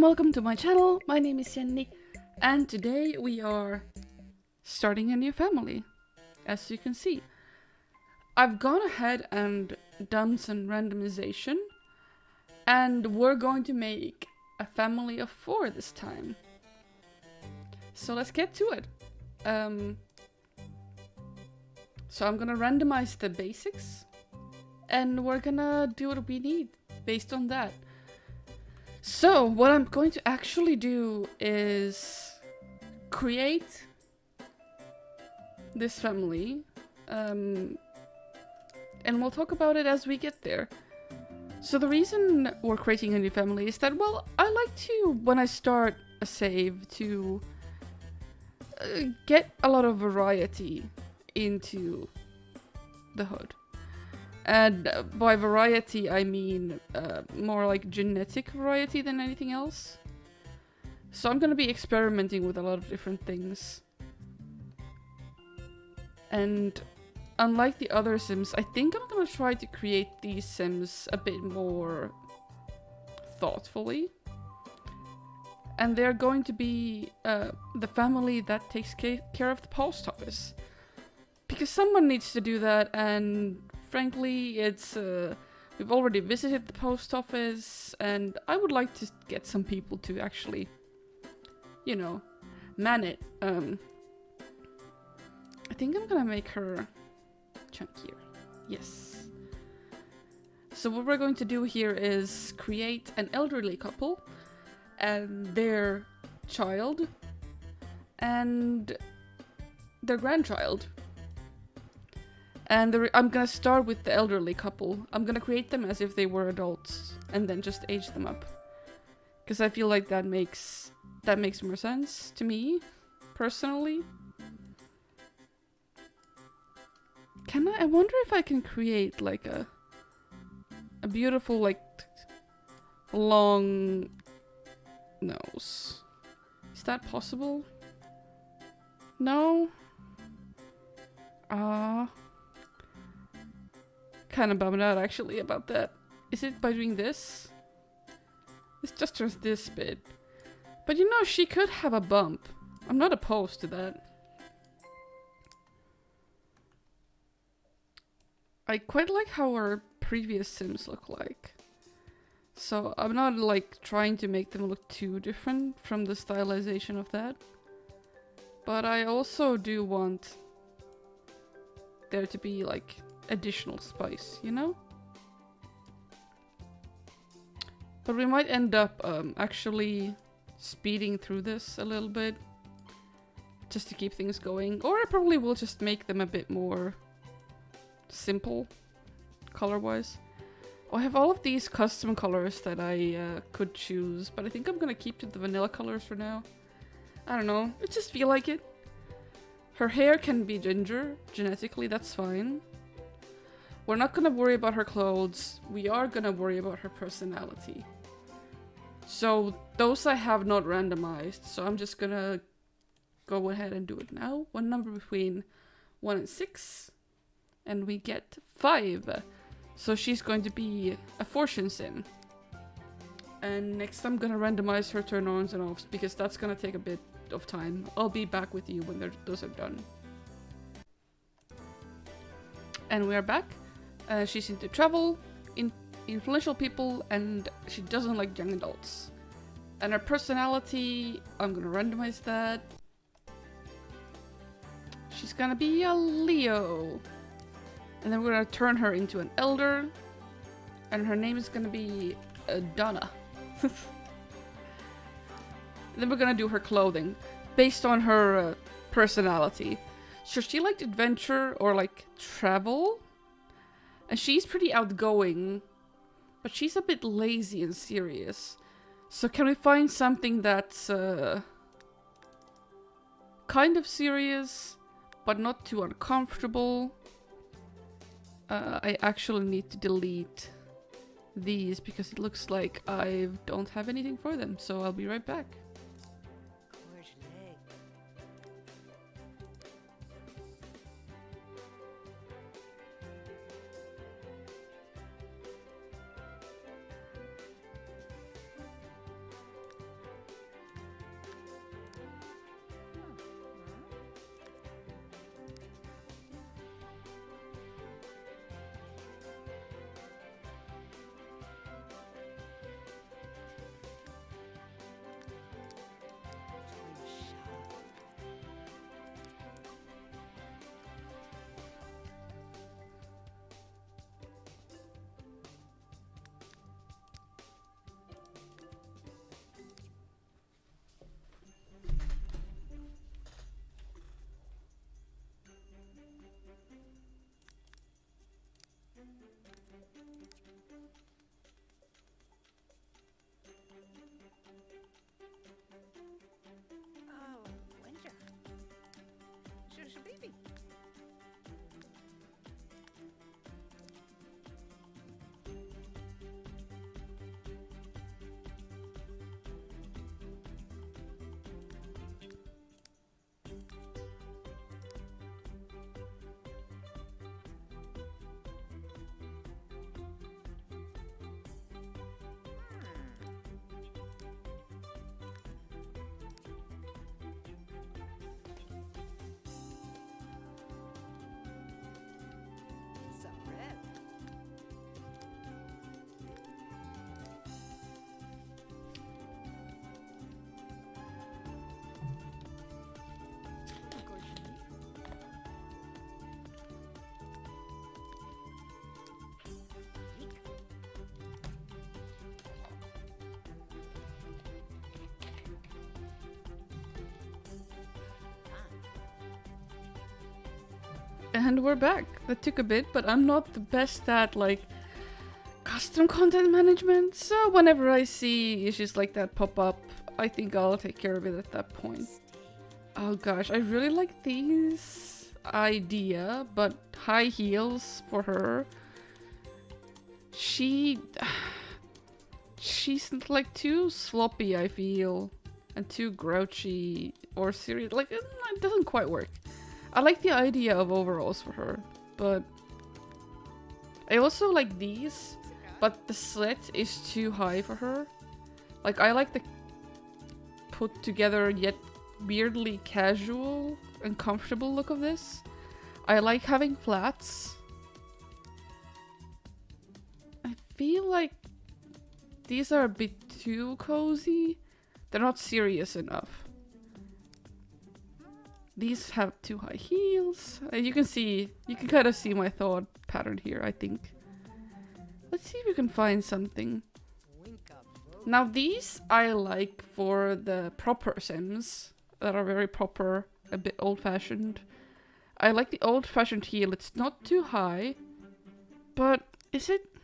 and welcome to my channel. My name is Jenny, and today we are starting a new family. As you can see, I've gone ahead and done some randomization, and we're going to make a family of 4 this time. So let's get to it. So I'm gonna randomize the basics, and we're gonna do what we need based on that. So what I'm going to actually do is create this family, and we'll talk about it as we get there. So the reason we're creating a new family is that, well, I like to, when I start a save, to get a lot of variety into the hood. And by variety, I mean more like genetic variety than anything else. So I'm gonna be experimenting with a lot of different things. And unlike the other Sims, I think I'm gonna try to create these Sims a bit more thoughtfully. And they're going to be the family that takes care of the post office. Because someone needs to do that, and frankly, it's we've already visited the post office, and I would like to get some people to actually, you know, man it. I think I'm gonna make her chunkier. Yes. So what we're going to do here is create an elderly couple and their child and their grandchild. And I'm gonna start with the elderly couple. I'm gonna create them as if they were adults and then just age them up. Because I feel like that makes more sense to me, personally. I wonder if I can create like a beautiful, like, long nose. Is that possible? No? Kind of bummed out actually about that. Is it by doing this? It's just this bit. But you know, she could have a bump. I'm not opposed to that. I quite like how our previous Sims look like. So I'm not like trying to make them look too different from the stylization of that. But I also do want there to be like additional spice, you know? But we might end up actually speeding through this a little bit just to keep things going. Or I probably will just make them a bit more simple color-wise. Oh, I have all of these custom colors that I could choose, but I think I'm gonna keep to the vanilla colors for now. I don't know, I just feel like it. Her hair can be ginger, genetically, that's fine. We're not gonna worry about her clothes, we are gonna worry about her personality. So those I have not randomized, so I'm just gonna go ahead and do it now. One number between 1 and 6, and we get 5. So she's going to be a fortune sim. And next I'm gonna randomize her turn-ons and offs, because that's gonna take a bit of time. I'll be back with you when those are done. And we are back. She's into travel, influential people, and she doesn't like young adults. And her personality, I'm gonna randomize that. She's gonna be a Leo. And then we're gonna turn her into an elder. And her name is gonna be Donna. Then we're gonna do her clothing based on her personality. So she liked adventure or like travel. And she's pretty outgoing, but she's a bit lazy and serious. So can we find something that's kind of serious, but not too uncomfortable? I actually need to delete these because it looks like I don't have anything for them, so I'll be right back. And we're back. That took a bit, but I'm not the best at like custom content management, so whenever I see issues like that pop up, I think I'll take care of it at that point. Oh gosh, I really like these idea, but high heels for her. She's like too sloppy, I feel, and too grouchy or serious. Like it doesn't quite work. I like the idea of overalls for her, but I also like these, but the slit is too high for her. Like I like the put together yet weirdly casual and comfortable look of this. I like having flats. I feel like these are a bit too cozy. They're not serious enough. These have too high heels. You can kind of see my thought pattern here, I think. Let's see if we can find something. Now these I like for the proper Sims that are very proper, a bit old-fashioned. I like the old-fashioned heel. It's not too high, but is it?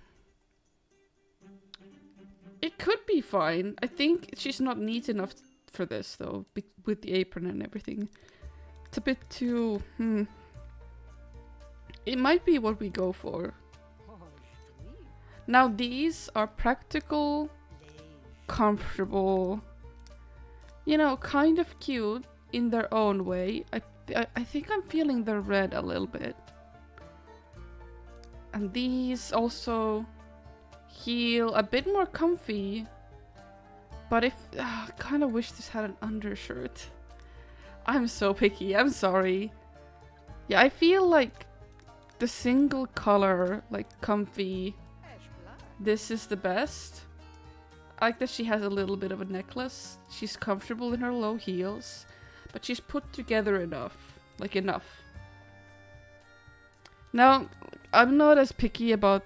It could be fine. I think she's not neat enough for this though, with the apron and everything. It's a bit too, It might be what we go for. Now these are practical, comfortable, you know, kind of cute in their own way. I think I'm feeling the red a little bit. And these also feel a bit more comfy. But I kind of wish this had an undershirt. I'm so picky, I'm sorry. Yeah, I feel like the single color, like comfy, this is the best. I like that she has a little bit of a necklace. She's comfortable in her low heels, but she's put together enough. Like enough. Now, I'm not as picky about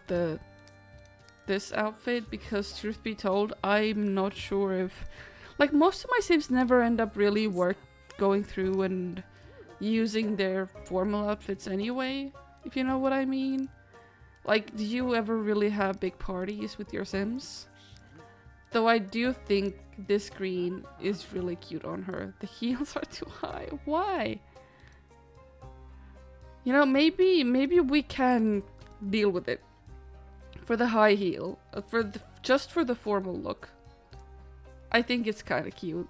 this outfit because truth be told, I'm not sure if... Like most of my Sims never end up really going through and using their formal outfits anyway, if you know what I mean. Like, do you ever really have big parties with your Sims? Though I do think this green is really cute on her. The heels are too high. Why? You know, maybe we can deal with it. For the high heel. Just for the formal look. I think it's kind of cute.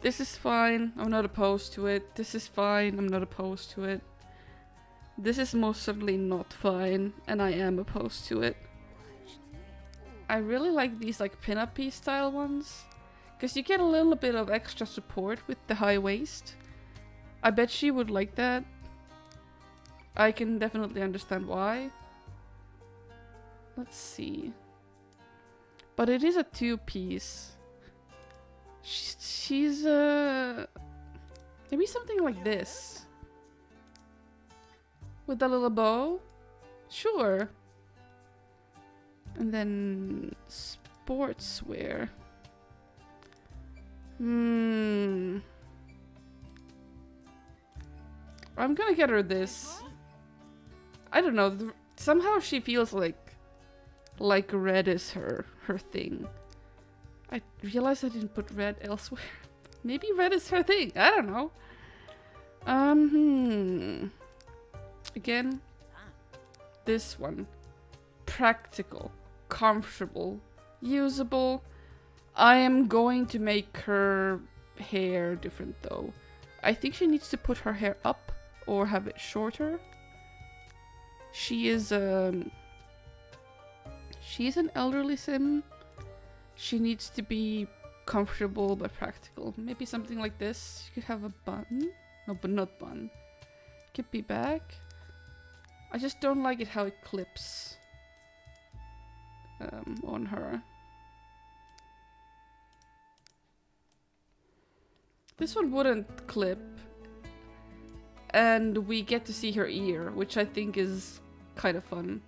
This is fine. I'm not opposed to it. This is fine. I'm not opposed to it. This is most certainly not fine, and I am opposed to it. I really like these like pin-up piece style ones, because you get a little bit of extra support with the high waist. I bet she would like that. I can definitely understand why. Let's see. But it is a two-piece. She's maybe something like this. With a little bow? Sure. And then sportswear. I'm gonna get her this. I don't know. Somehow she feels like red is her thing. I realized I didn't put red elsewhere. Maybe red is her thing. I don't know. Again, this one. Practical, comfortable, usable. I am going to make her hair different though. I think she needs to put her hair up or have it shorter. She is she's an elderly sim. She needs to be comfortable but practical. Maybe something like this. She could have a bun. No, but not bun. Could be back. I just don't like it how it clips on her. This one wouldn't clip. And we get to see her ear, which I think is kind of fun.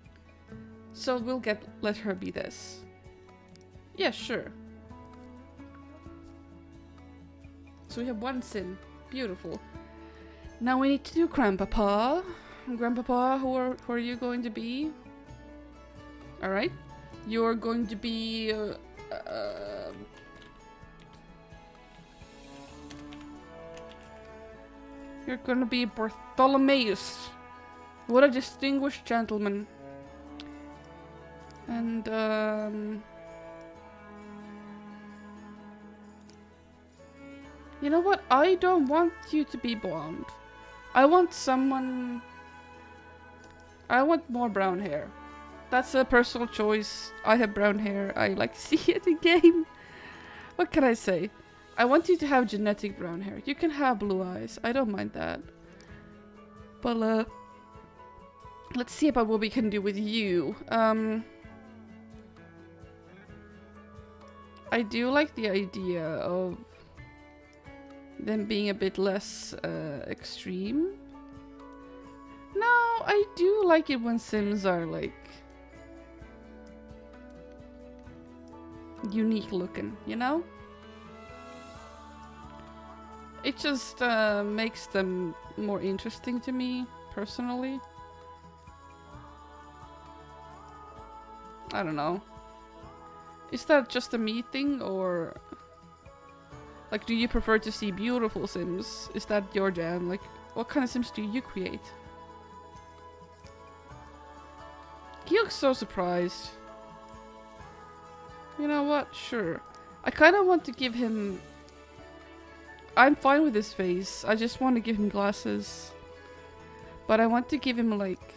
So we'll let her be this. Yeah, sure. So we have one sim. Beautiful. Now we need to do Grandpapa. Grandpapa, who are you going to be? Alright. You're going to be... you're gonna be Bartholomeus. What a distinguished gentleman. And, you know what? I don't want you to be blonde. I want someone... I want more brown hair. That's a personal choice. I have brown hair. I like to see it in game. What can I say? I want you to have genetic brown hair. You can have blue eyes. I don't mind that. But, let's see about what we can do with you. I do like the idea of them being a bit less extreme. No, I do like it when Sims are like unique looking, you know? It just makes them more interesting to me, personally. I don't know. Is that just a me thing, or... like, do you prefer to see beautiful Sims? Is that your jam? Like, what kind of Sims do you create? He looks so surprised. You know what? Sure. I kind of want to give him... I'm fine with his face. I just want to give him glasses. But I want to give him like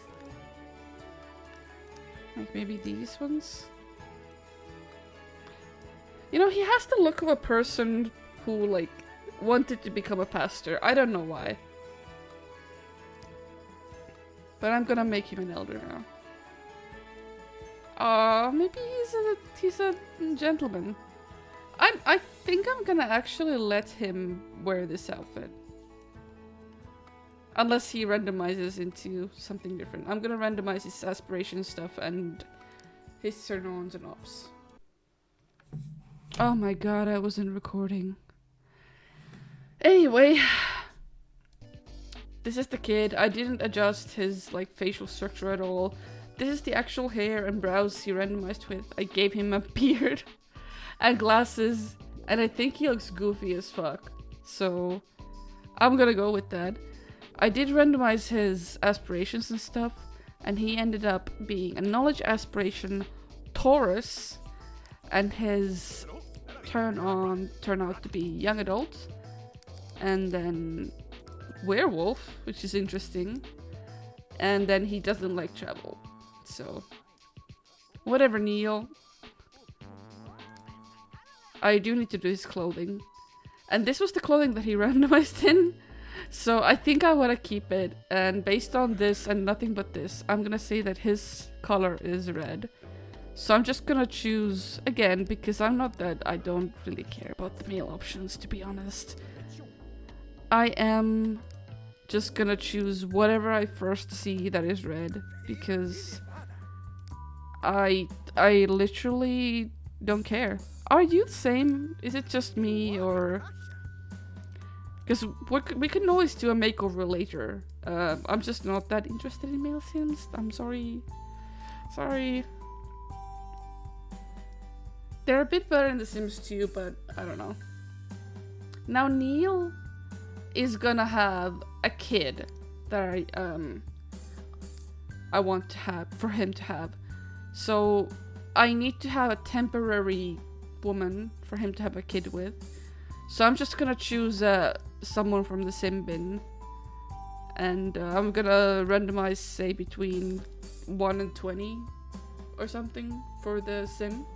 maybe these ones. You know, he has the look of a person who like wanted to become a pastor. I don't know why. But I'm gonna make him an elder now. Maybe he's a gentleman. I think I'm gonna actually let him wear this outfit. Unless he randomizes into something different. I'm gonna randomize his aspiration stuff and his turn-ons and offs. Oh my god, I wasn't recording. Anyway. This is the kid. I didn't adjust his like facial structure at all. This is the actual hair and brows he randomized with. I gave him a beard and glasses, and I think he looks goofy as fuck. So I'm gonna go with that. I did randomize his aspirations and stuff, and he ended up being a knowledge aspiration Taurus, and his turn out to be young adult, and then werewolf, which is interesting, and then he doesn't like travel. So whatever, Neil. I do need to do his clothing. And this was the clothing that he randomized in. So I think I want to keep it. And based on this and nothing but this, I'm gonna say that his color is red. So I'm just gonna choose, again, because I don't really care about the male options, to be honest. I am just gonna choose whatever I first see that is red. Because I literally don't care. Are you the same? Is it just me, or... because we can always do a makeover later. I'm just not that interested in male Sims. I'm sorry. Sorry. They're a bit better in The Sims 2, but I don't know. Now Neil is gonna have a kid that I want to have, for him to have. So I need to have a temporary woman for him to have a kid with. So I'm just gonna choose someone from the sim bin. And I'm gonna randomize, say, between 1 and 20 or something for the sim.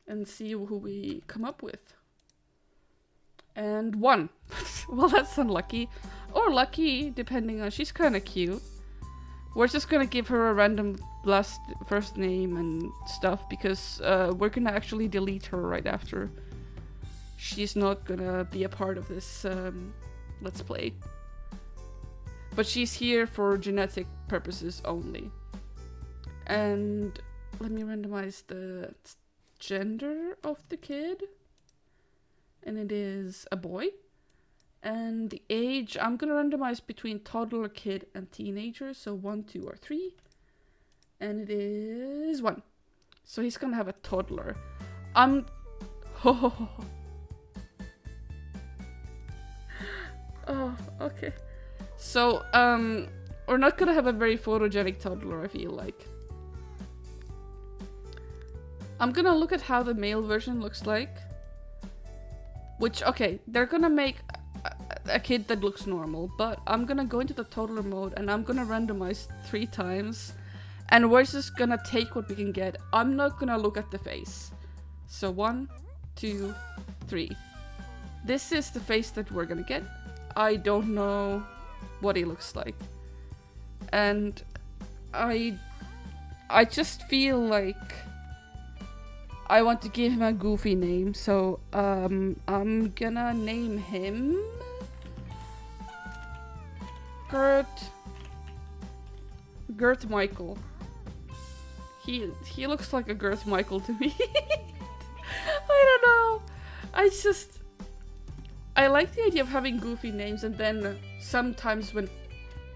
And see who we come up with. And 1. Well, that's unlucky. Or lucky, depending on... She's kind of cute. We're just gonna give her a random first name and stuff, because we're gonna actually delete her right after. She's not gonna be a part of this Let's Play. But she's here for genetic purposes only. And let me randomize the gender of the kid. And it is a boy. And the age, I'm gonna randomize between toddler, kid, and teenager. So 1, 2, or 3. And it is 1. So he's gonna have a toddler. Oh, okay. So, we're not gonna have a very photogenic toddler, I feel like. I'm gonna look at how the male version looks like. Which, okay, they're gonna make a kid that looks normal, but I'm gonna go into the toddler mode and I'm gonna randomize 3 times. And we're just gonna take what we can get. I'm not gonna look at the face. So 1, 2, 3. This is the face that we're gonna get. I don't know what he looks like. And I just feel like I want to give him a goofy name, so I'm gonna name him Gert Michael. He looks like a Gert Michael to me. I don't know. I like the idea of having goofy names, and then sometimes when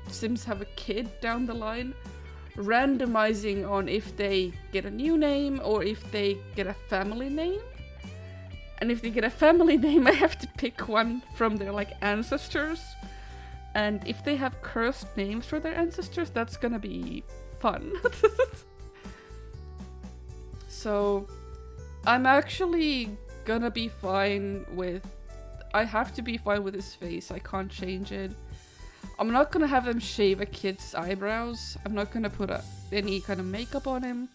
Sims have a kid down the line, randomizing on if they get a new name or if they get a family name. And if they get a family name, I have to pick one from their like ancestors. And if they have cursed names for their ancestors, that's gonna be fun. So I'm actually gonna be fine with... I have to be fine with his face. I can't change it. I'm not gonna have them shave a kid's eyebrows. I'm not gonna put any kind of makeup on him.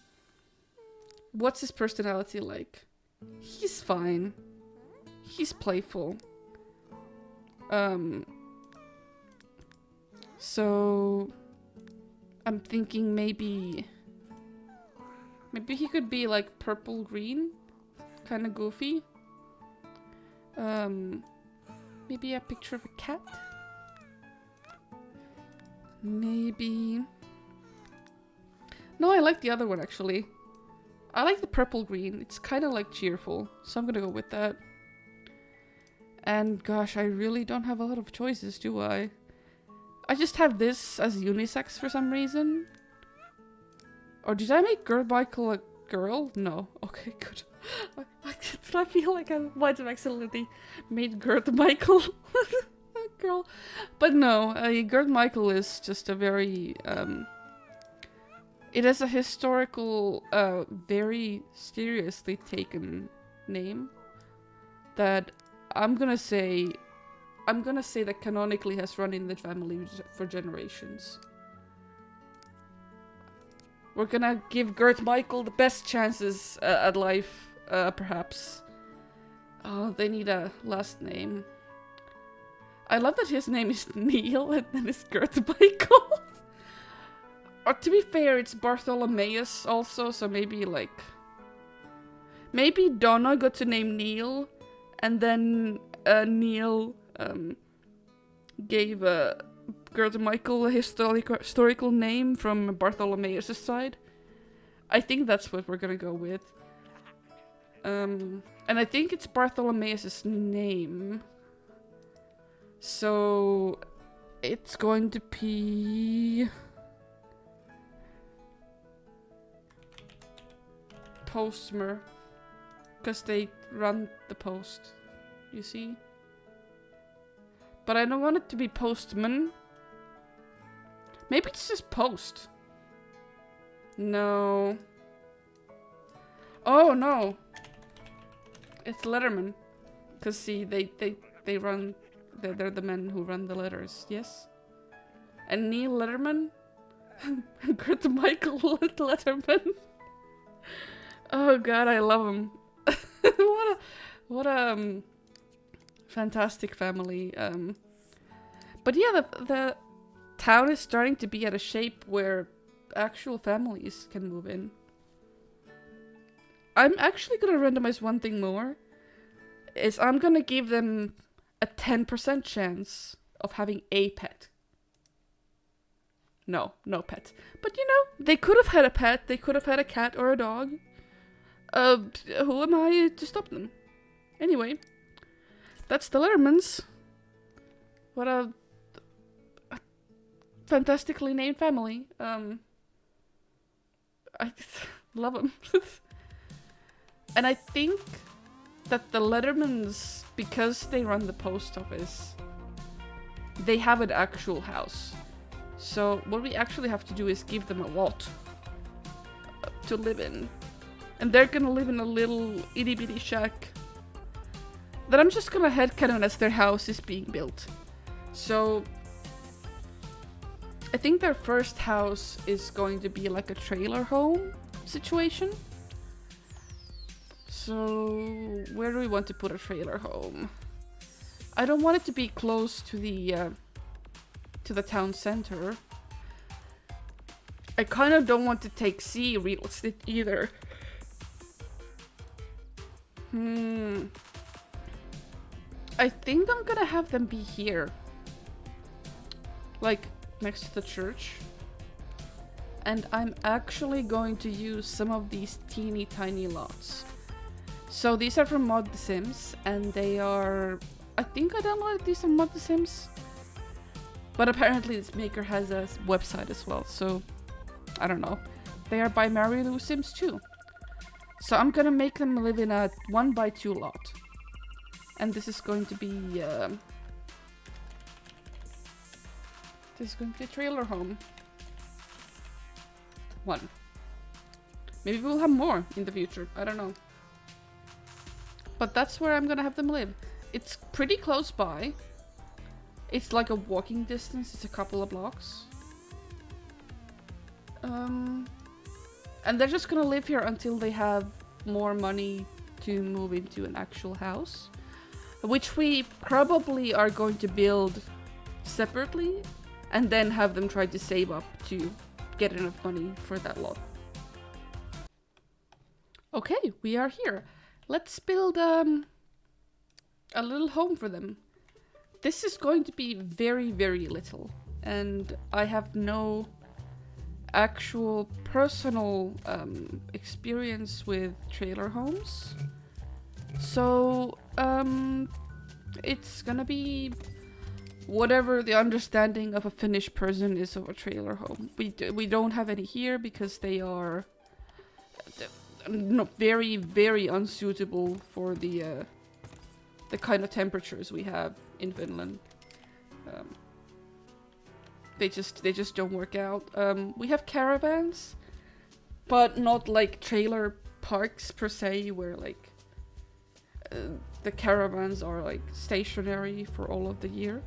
What's his personality like? He's fine. He's playful. So I'm thinking maybe he could be like purple green, kind of goofy. Maybe a picture of a cat. Maybe... No, I like the other one actually. I like the purple green. It's kind of like cheerful, so I'm gonna go with that. And gosh, I really don't have a lot of choices, do I? I just have this as unisex for some reason. Or did I make Gert Michael a girl? No. Okay, good. I feel like I might have accidentally made Gert Michael a girl. But no, Gert Michael is just a very... it is a historical, very seriously taken name that I'm gonna say that canonically has run in the family for generations. We're gonna give Gert Michael the best chances at life, perhaps. Oh, they need a last name. I love that his name is Neil and then it's Gert Michael. Or to be fair, it's Bartholomeus also, so maybe like... Maybe Donna got to name Neil, and then Neil gave Gert Michael a historical name from Bartholomeus' side. I think that's what we're gonna go with. And I think it's Bartholomeus' name. So it's going to be... Postmer. Because they run the post. You see? But I don't want it to be postman. Maybe it's just post. No. Oh no. It's Letterman. Cause see, they run. They're the men who run the letters. Yes. And Neil Letterman. And Kurt Michael Letterman. Oh god, I love him. what a fantastic family. But yeah, the town is starting to be at a shape where actual families can move in. I'm actually gonna randomize one thing more. Is I'm gonna give them a 10% chance of having a pet. No pet. But you know, they could have had a pet. They could have had a cat or a dog. Who am I to stop them? Anyway, that's the Lettermans. What a fantastically named family. I love them. And I think that the Lettermans, because they run the post office, they have an actual house. So what we actually have to do is give them a lot to live in. And they're gonna live in a little itty bitty shack that I'm just gonna headcanon as their house is being built. So I think their first house is going to be like a trailer home situation. So where do we want to put a trailer home? I don't want it to be close to the town center. I kind of don't want to take C real estate either. I think I'm gonna have them be here. Like, next to the church. And I'm actually going to use some of these teeny tiny lots. So these are from Mod The Sims, and they are... I think I downloaded these on Mod The Sims. But apparently this maker has a website as well, so... I don't know. They are by Mary Lou Sims too. So I'm gonna make them live in a 1x2 lot. And this is going to be... this is going to be a trailer home. 1. Maybe we'll have more in the future, I don't know. But that's where I'm gonna have them live. It's pretty close by. It's like a walking distance, it's a couple of blocks. And they're just gonna live here until they have more money to move into an actual house. Which we probably are going to build separately. And then have them try to save up to get enough money for that lot. Okay, we are here. Let's build a little home for them. This is going to be very, very little. And I have no actual personal experience with trailer homes. So, it's gonna be whatever the understanding of a Finnish person is of a trailer home. We don't have any here because they are very, very unsuitable for the kind of temperatures we have in Finland. They just don't work out. We have caravans, but not like trailer parks per se, where like the caravans are like stationary for all of the year.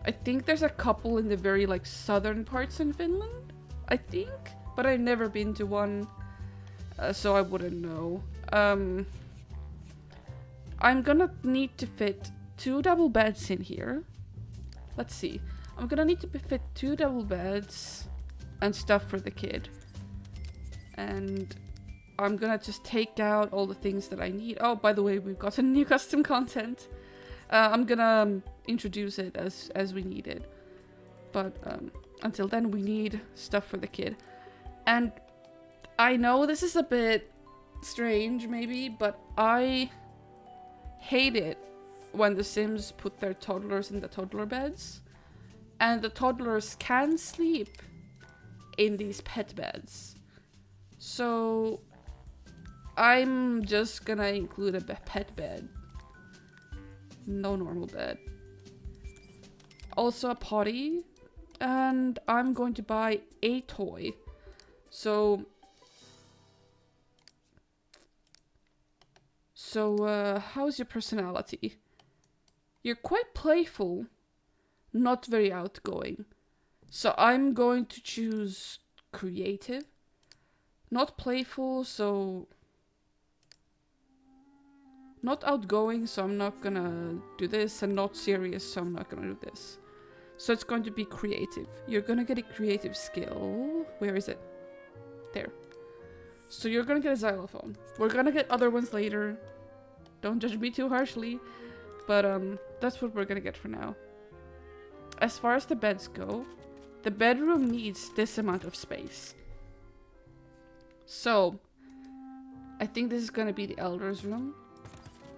I think there's a couple in the very like southern parts in Finland, I think, but I've never been to one, so I wouldn't know. I'm gonna need to fit 2 double beds in here. Let's see. I'm gonna need to fit 2 double beds and stuff for the kid. And I'm gonna just take out all the things that I need. Oh, by the way, we've got a new custom content. I'm gonna introduce it as we need it. But until then, we need stuff for the kid. And I know this is a bit strange, maybe, but I hate it when the Sims put their toddlers in the toddler beds. And the toddlers can sleep in these pet beds. So I'm just gonna include a pet bed. No normal bed. also a potty, and I'm going to buy a toy. So how's your personality? You're quite playful, not very outgoing. So I'm going to choose creative. Not playful, so... Not outgoing, so I'm not gonna do this, and not serious, so I'm not gonna do this. So it's going to be creative. You're gonna get a creative skill. Where is it? There. So you're gonna get a xylophone. We're gonna get other ones later. Don't judge me too harshly. But that's what we're gonna get for now. As far as the beds go, the bedroom needs this amount of space. So, I think this is gonna be the elder's room.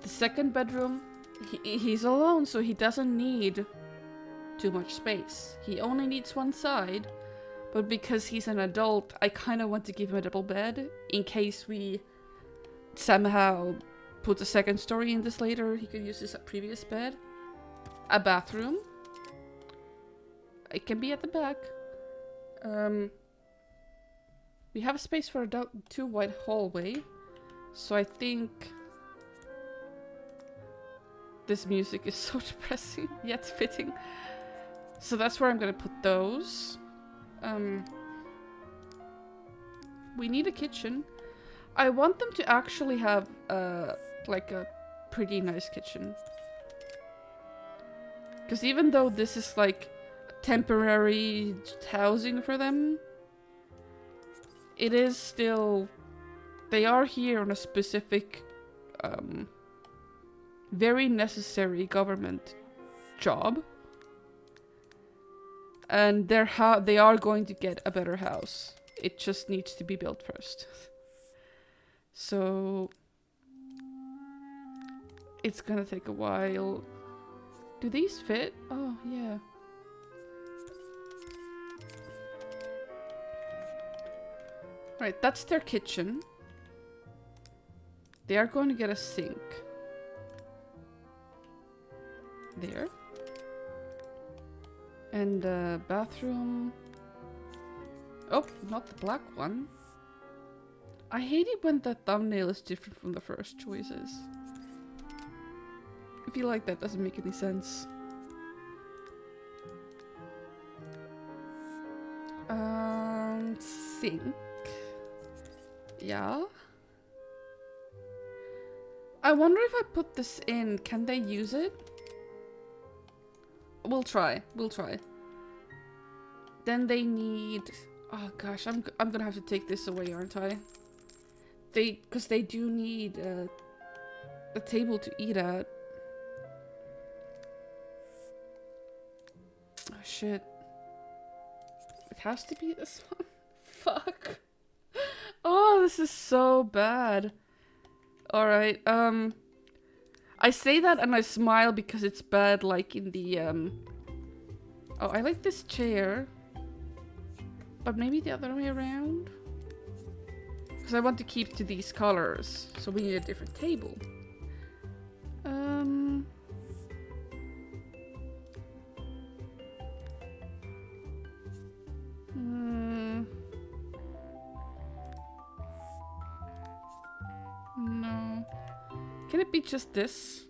The second bedroom, he's alone, so he doesn't need too much space. He only needs one side. But because he's an adult, I kind of want to give him a double bed in case we somehow put a second story in this later. He could use his previous bed. A bathroom. It can be at the back. We have a space for a two wide hallway. So I think this music is so depressing yet fitting. So that's where I'm gonna put those. We need a kitchen. I want them to actually have like a pretty nice kitchen. Because even though this is like temporary housing for them, it is still... They are here on a specific, very necessary government job. And they are going to get a better house. It just needs to be built first. So... It's gonna take a while. Do these fit? Oh, yeah. Right, that's their kitchen. They are going to get a sink. There. And a bathroom. Oh, not the black one. I hate it when the thumbnail is different from the first choices. I feel like that doesn't make any sense. Sink. Yeah. I wonder if I put this in, can they use it? We'll try. We'll try. Then they need... Oh gosh, I'm gonna have to take this away, aren't I? Because they do need a table to eat at. Oh shit. It has to be this one. Fuck. Oh, this is so bad. Alright, I say that and I smile because it's bad, like in the, Oh, I like this chair. But maybe the other way around? Because I want to keep to these colors. So we need a different table. No. Can it be just this?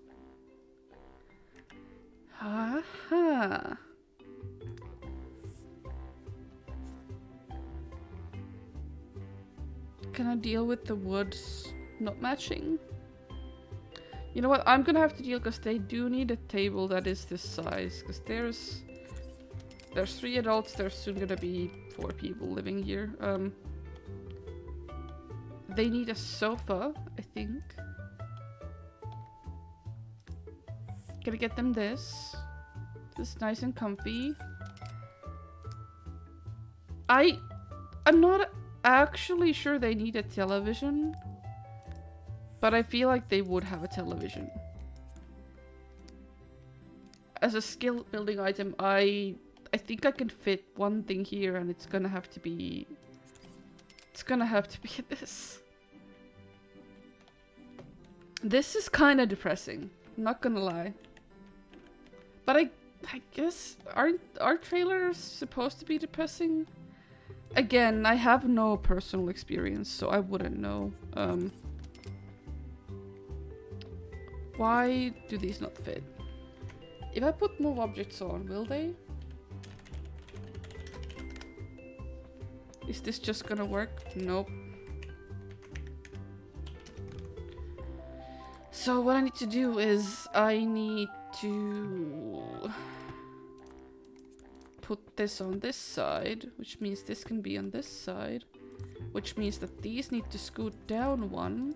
Aha. Can I deal with the woods not matching? You know what? I'm gonna have to deal because they do need a table that is this size. Because there's 3 adults. There's soon gonna be 4 people living here. They need a sofa, I think. Gonna get them this. This is nice and comfy. I'm not actually sure they need a television, but I feel like they would have a television. As a skill building item, I think I can fit one thing here, and it's gonna have to be... It's gonna have to be this. This is kind of depressing, I'm not gonna lie. But I guess, aren't our trailers supposed to be depressing? Again, I have no personal experience, so I wouldn't know. Why do these not fit? If I put move objects on, will they? Is this just gonna work? Nope. So what I need to do is I need to put this on this side, which means this can be on this side, which means that these need to scoot down one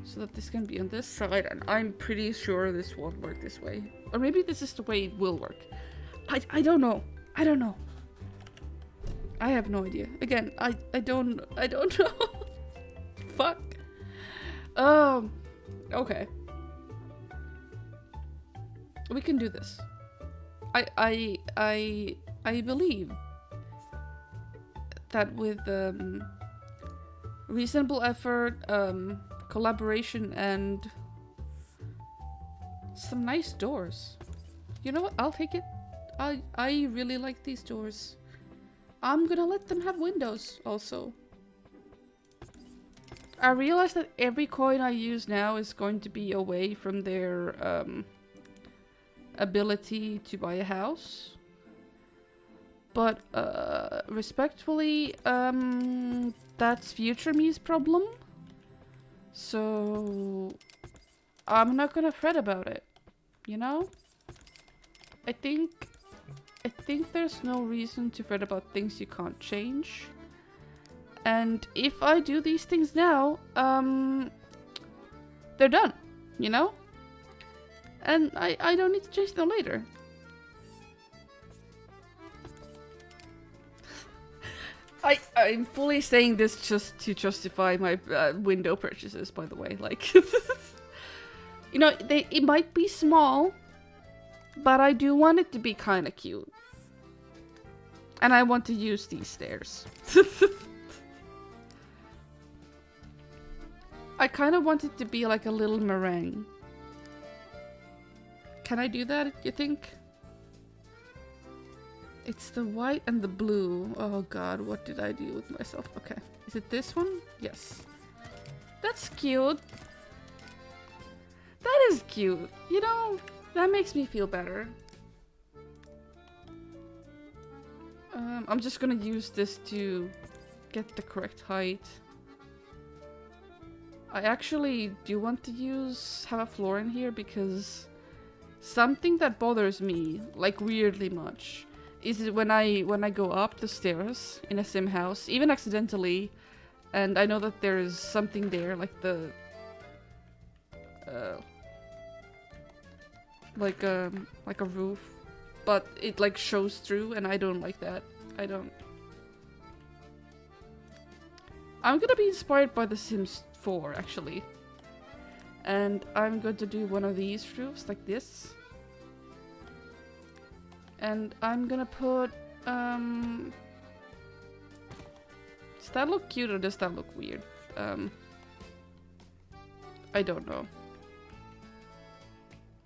so that this can be on this side, and I'm pretty sure this won't work this way. Or maybe this is the way it will work. I don't know. I don't know. I have no idea. Again, I don't know. Fuck. Okay. We can do this. I believe that with reasonable effort, collaboration, and some nice doors. You know what? I'll take it. I really like these doors. I'm gonna let them have windows also. I realize that every coin I use now is going to be away from their ability to buy a house. But respectfully, that's future me's problem. So I'm not gonna fret about it, you know? I think there's no reason to fret about things you can't change. And if I do these things now, they're done, you know? And I don't need to change them later. I'm fully saying this just to justify my window purchases, by the way. Like, you know, it might be small, but I do want it to be kind of cute. And I want to use these stairs. I kind of want it to be like a little meringue. Can I do that, you think? It's the white and the blue. Oh god, what did I do with myself? Okay. Is it this one? Yes. That's cute. That is cute. You know, that makes me feel better. I'm just gonna use this to get the correct height. I actually do want to have a floor in here because something that bothers me, like weirdly much, is when I go up the stairs in a sim house, even accidentally, and I know that there is something there, like the like a roof, but it like shows through, and I don't like that. I'm gonna be inspired by The Sims 4 actually, and I'm going to do one of these roofs like this, and I'm gonna put does that look cute or does that look weird? I don't know.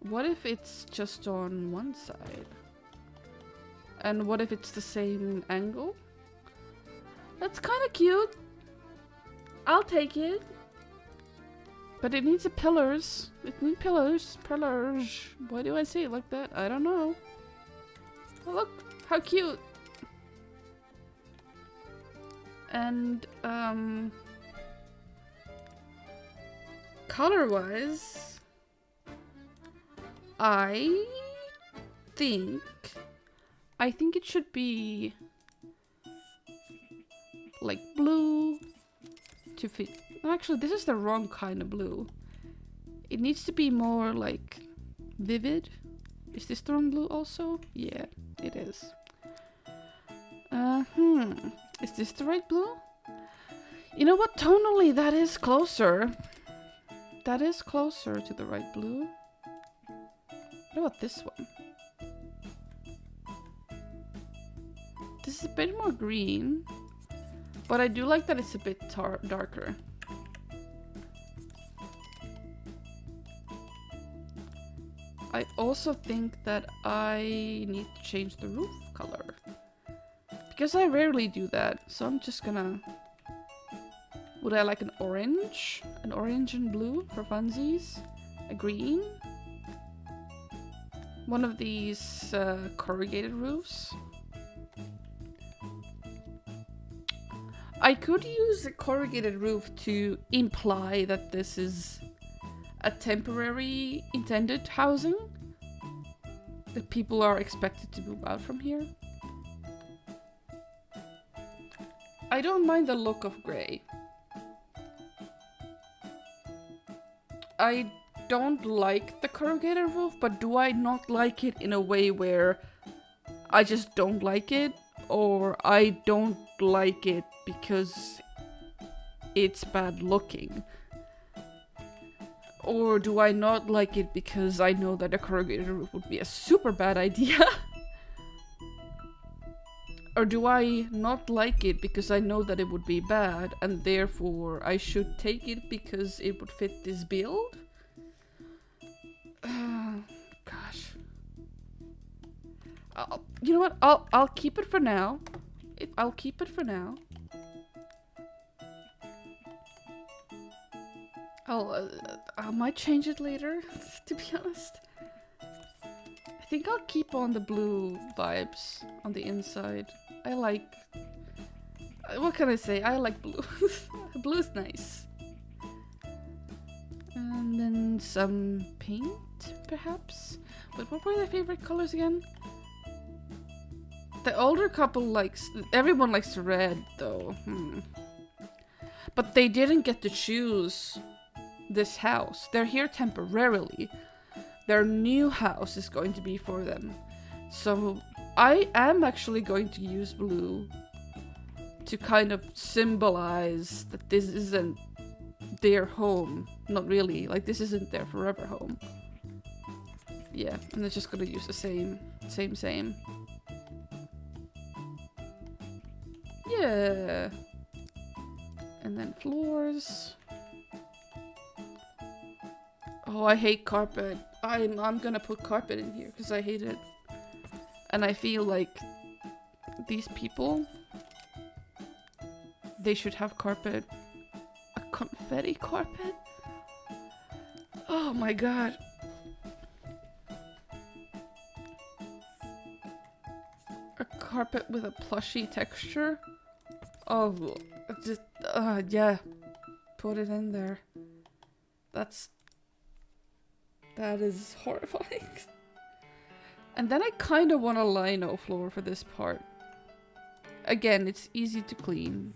What if it's just on one side? And what if it's the same angle? That's kind of cute. I'll take it. But it needs pillars. It needs pillars. Pillars. Why do I say it like that? I don't know. Oh, look, how cute. And, color-wise, I think it should be like blue to fit. Actually, this is the wrong kind of blue. It needs to be more like vivid. Is this the wrong blue also? Yeah, it is. Is this the right blue? You know what? Tonally, that is closer. That is closer to the right blue. What about this one? This is a bit more green, but I do like that it's a bit darker. I also think that I need to change the roof color. Because I rarely do that, so I'm just gonna... Would I like an orange? An orange and blue for funsies? A green? One of these corrugated roofs? I could use a corrugated roof to imply that this is a temporary intended housing. That people are expected to move out from here. I don't mind the look of grey. I don't like the corrugated roof, but do I not like it in a way where I just don't like it? Or I don't like it because it's bad looking? Or do I not like it because I know that a corrugated roof would be a super bad idea? Or do I not like it because I know that it would be bad and therefore I should take it because it would fit this build? Gosh. You know what? I'll keep it for now. I'll keep it for now. I might change it later, to be honest. I think I'll keep on the blue vibes on the inside. I like... What can I say? I like blue. Blue is nice. And then some paint, perhaps? But what were their favorite colors again? The older couple likes... Everyone likes red, though. But they didn't get to choose this house. They're here temporarily. Their new house is going to be for them. So I am actually going to use blue to kind of symbolize that this isn't their home. Not really. Like, this isn't their forever home. Yeah, and they're just gonna use the same. Yeah. And then floors. Oh, I hate carpet. I'm gonna put carpet in here because I hate it. And I feel like these people, they should have carpet. A confetti carpet? Oh my god. A carpet with a plushy texture? Oh, just, yeah. Put it in there. That is horrifying. And then I kind of want a lino floor for this part. Again, it's easy to clean.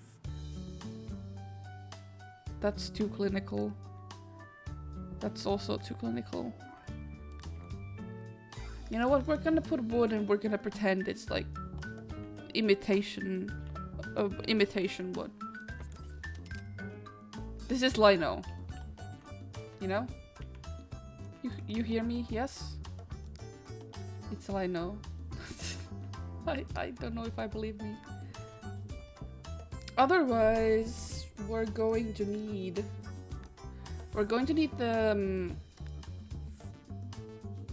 That's too clinical. That's also too clinical. You know what? We're gonna put wood and we're gonna pretend it's like imitation wood. This is lino. You know? You hear me? Yes? It's lino. I don't know if I believe me. Otherwise, we're going to need the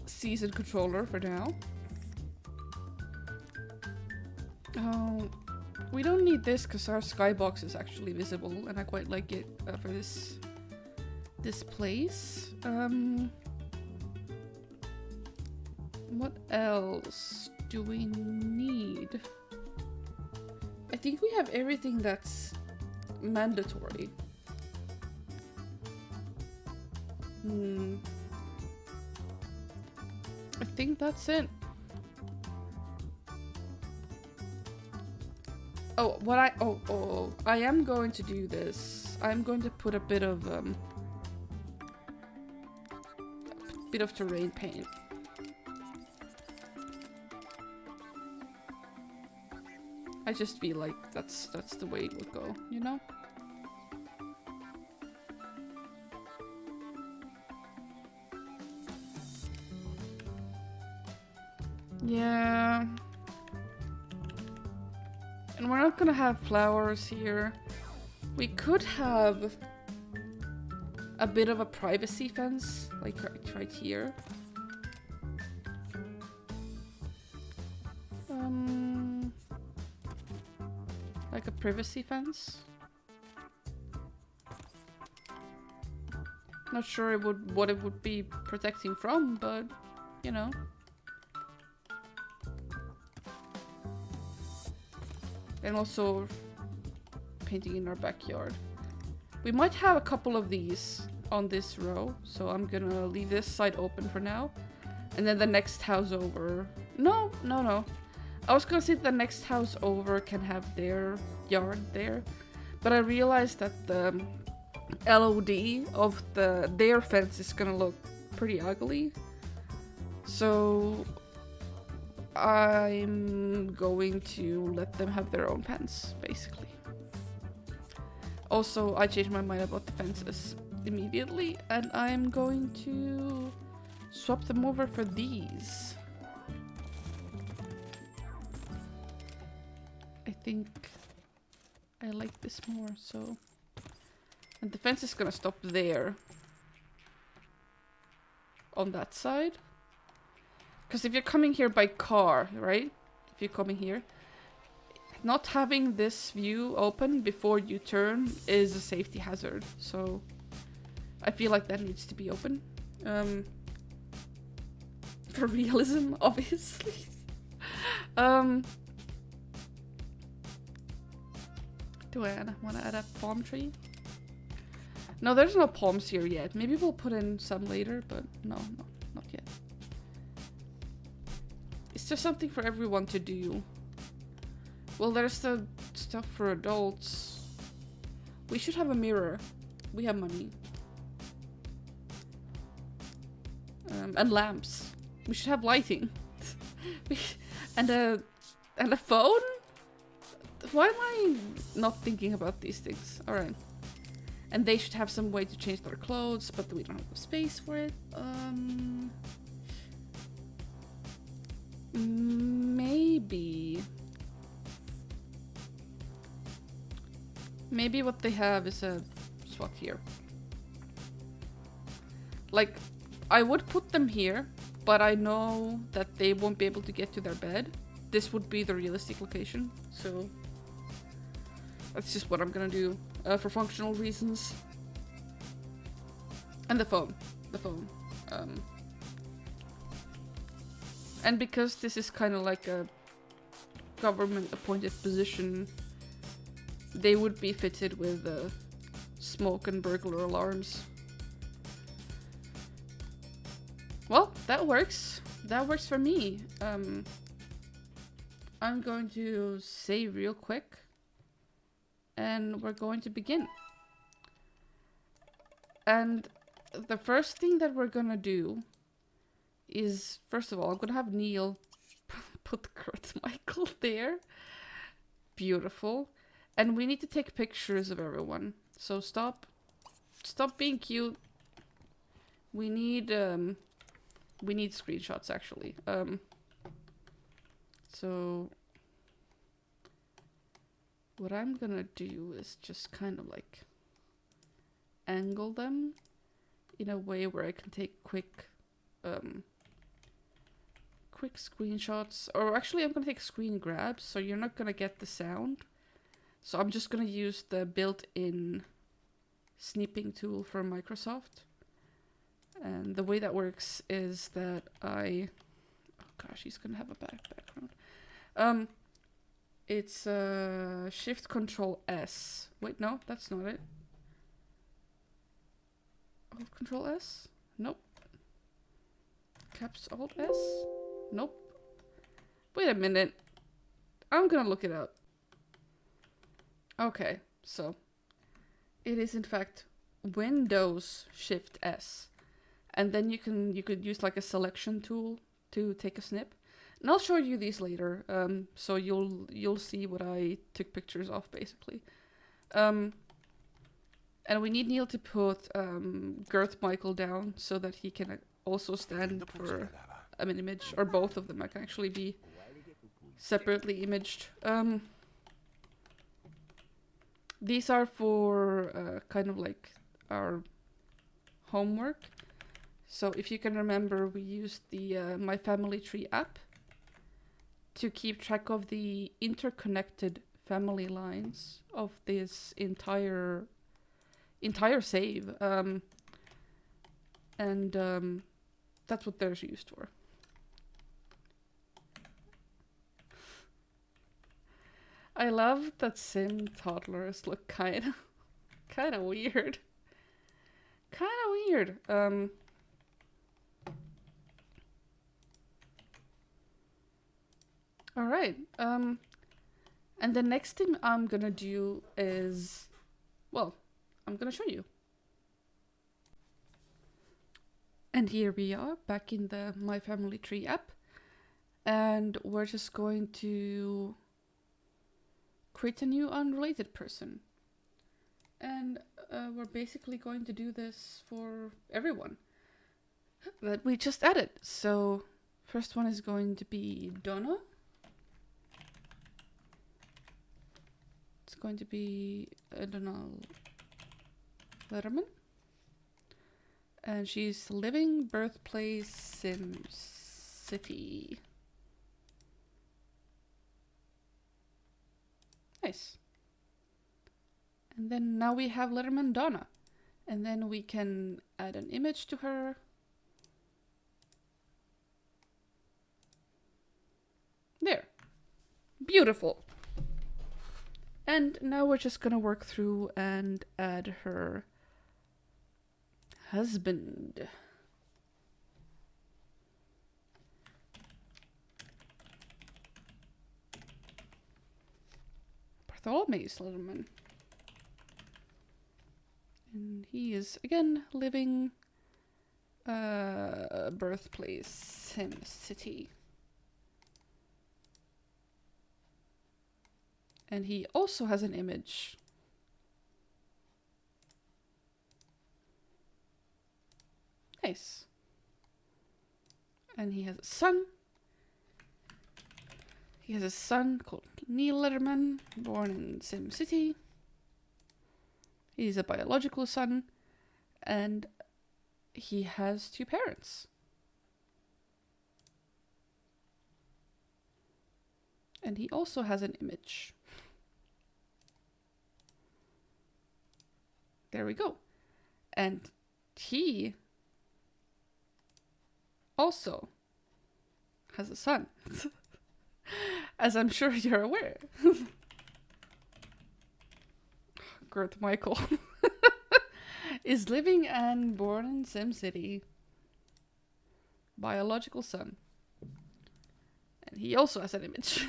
season controller for now. Oh, we don't need this because our skybox is actually visible and I quite like it for this place. What else do we need? I think we have everything that's mandatory. I think that's it. Oh, I am going to do this. I'm going to put a bit of terrain paint. I just feel like that's the way it would go, you know? Yeah. And we're not gonna have flowers here. We could have a bit of a privacy fence, like right here. like a privacy fence. Not sure what it would be protecting from, but you know. And also painting in our backyard. We might have a couple of these on this row, so I'm gonna leave this side open for now. And then the next house over... No. I was gonna say the next house over can have their yard there, but I realized that the LOD of their fence is gonna look pretty ugly. So I'm going to let them have their own fence, basically. Also, I changed my mind about the fences immediately, and I'm going to swap them over for these. I think I like this more, so... And the fence is gonna stop there. On that side. Because if you're coming here by car, right? If you're coming here, not having this view open before you turn is a safety hazard. So I feel like that needs to be open. For realism, obviously. Do I want to add a palm tree? No, there's no palms here yet. Maybe we'll put in some later, but no, not yet. It's just something for everyone to do. Well, there's the stuff for adults. We should have a mirror. We have money. And lamps. We should have lighting. and a phone? Why am I not thinking about these things? Alright. And they should have some way to change their clothes, but we don't have the space for it. Maybe what they have is a spot here. Like, I would put them here, but I know that they won't be able to get to their bed. This would be the realistic location, so that's just what I'm gonna do for functional reasons. And the phone. And because this is kind of like a government-appointed position, they would be fitted with smoke and burglar alarms. Well, that works. That works for me. I'm going to save real quick. And we're going to begin. And the first thing that we're gonna do is, first of all, I'm gonna have Neil put Kurt Michael there. Beautiful. And we need to take pictures of everyone. So stop being cute. We need screenshots actually. So what I'm gonna do is just kind of like angle them in a way where I can take quick screenshots. Or actually I'm gonna take screen grabs, so you're not gonna get the sound. So I'm just gonna use the built-in snipping tool from Microsoft. And the way that works is that oh gosh, he's gonna have a background. It's Shift Control S. Wait, no, that's not it. Alt Control S? Nope. Caps Alt S? Nope. Wait a minute. I'm gonna look it up. Okay, so it is in fact Windows Shift S. And then you could use like a selection tool to take a snip. And I'll show you these later, so you'll see what I took pictures of, basically. And we need Neil to put Girth Michael down so that he can also stand for an image, or both of them. I can actually be separately imaged. These are for kind of like our homework. So if you can remember, we used the My Family Tree app to keep track of the interconnected family lines of this entire save. And that's what they're used for. I love that sim toddlers look kind of weird. Kind of weird. All right. And the next thing I'm gonna do is, well, I'm gonna show you. And here we are back in the My Family Tree app. And we're just going to create a new unrelated person. And we're basically going to do this for everyone that we just added. So first one is going to be Donna. It's going to be Donna Letterman. And she's living birthplace Sim City. Nice. And then now we have Letterman Donna. And then we can add an image to her. There. Beautiful. And now we're just gonna work through and add her husband. Bartholomew's Letterman. And he is, again, living birthplace Sim City. And he also has an image. Nice. And he has a son. He has a son called Neil Letterman, born in Sim City. He's a biological son. And he has 2 parents. And he also has an image. There we go. And he also has a son, as I'm sure you're aware. Gert Michael is living and born in Sim City. Biological son. And he also has an image.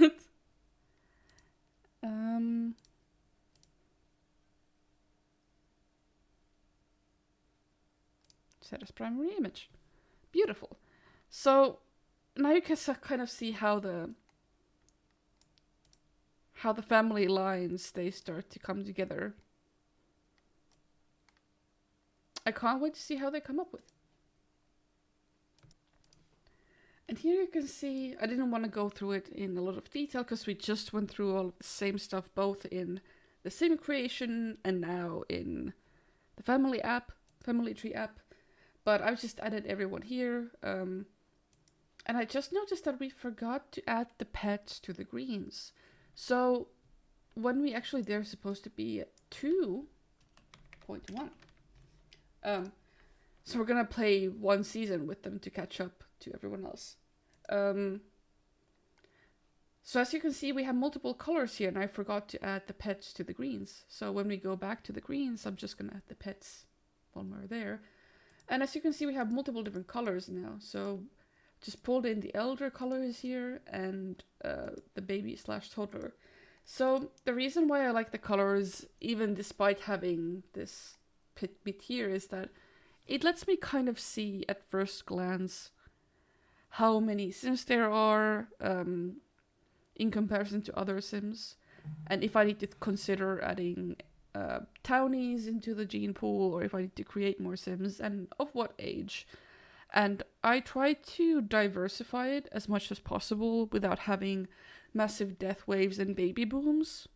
Set as primary image. Beautiful. So now you can kind of see how the family lines, they start to come together. I can't wait to see how they come up with. And here you can see, I didn't want to go through it in a lot of detail because we just went through all of the same stuff both in the sim creation and now in the family tree app. But I've just added everyone here. And I just noticed that we forgot to add the pets to the greens. So when we actually, they're supposed to be at 2.1. So we're gonna play 1 season with them to catch up to everyone else. So as you can see, we have multiple colors here, and I forgot to add the pets to the greens. So when we go back to the greens, I'm just gonna add the pets when we're there. And as you can see, we have multiple different colors now. So just pulled in the elder colors here and the baby/toddler. So the reason why I like the colors, even despite having this bit here, is that it lets me kind of see at first glance how many sims there are in comparison to other sims. And if I need to consider adding townies into the gene pool, or if I need to create more sims, and of what age. And I try to diversify it as much as possible without having massive death waves and baby booms.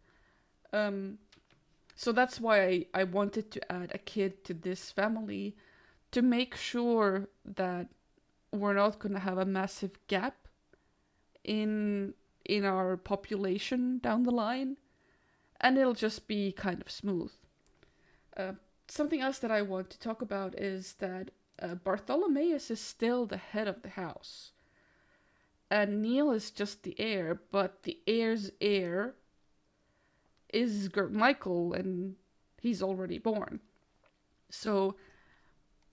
So that's why I wanted to add a kid to this family, to make sure that we're not going to have a massive gap in our population down the line. and it'll just be kind of smooth. Something else that I want to talk about is that Bartholomeus is still the head of the house. And Neil is just the heir, but the heir's heir is Gert Michael, and he's already born. So,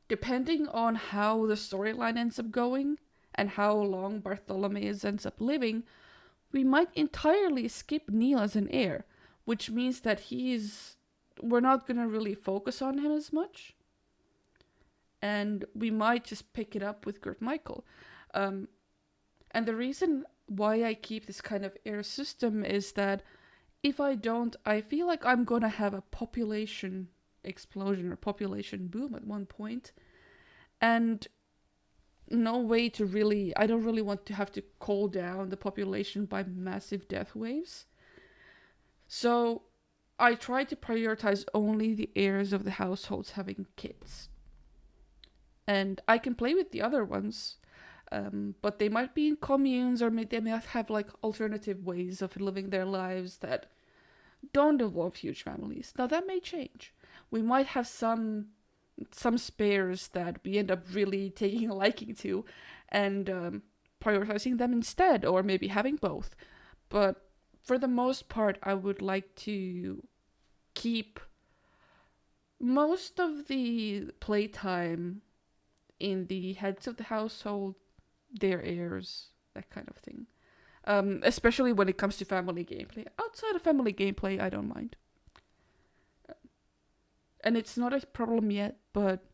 depending on how the storyline ends up going, and how long Bartholomeus ends up living, we might entirely skip Neil as an heir, which means that we're not gonna really focus on him as much. And we might just pick it up with Gert Michael. And the reason why I keep this kind of heir system is that if I don't, I feel like I'm gonna have a population explosion or population boom at one point. And no way to really, I don't really want to have to call down the population by massive death waves. So I try to prioritize only the heirs of the households having kids. And I can play with the other ones, but they might be in communes, or they might have like alternative ways of living their lives that don't involve huge families. Now that may change. We might have some spares that we end up really taking a liking to and prioritizing them instead, or maybe having both. But for the most part, I would like to keep most of the playtime in the heads of the household, their heirs, that kind of thing. Especially when it comes to family gameplay. Outside of family gameplay, I don't mind. And it's not a problem yet, but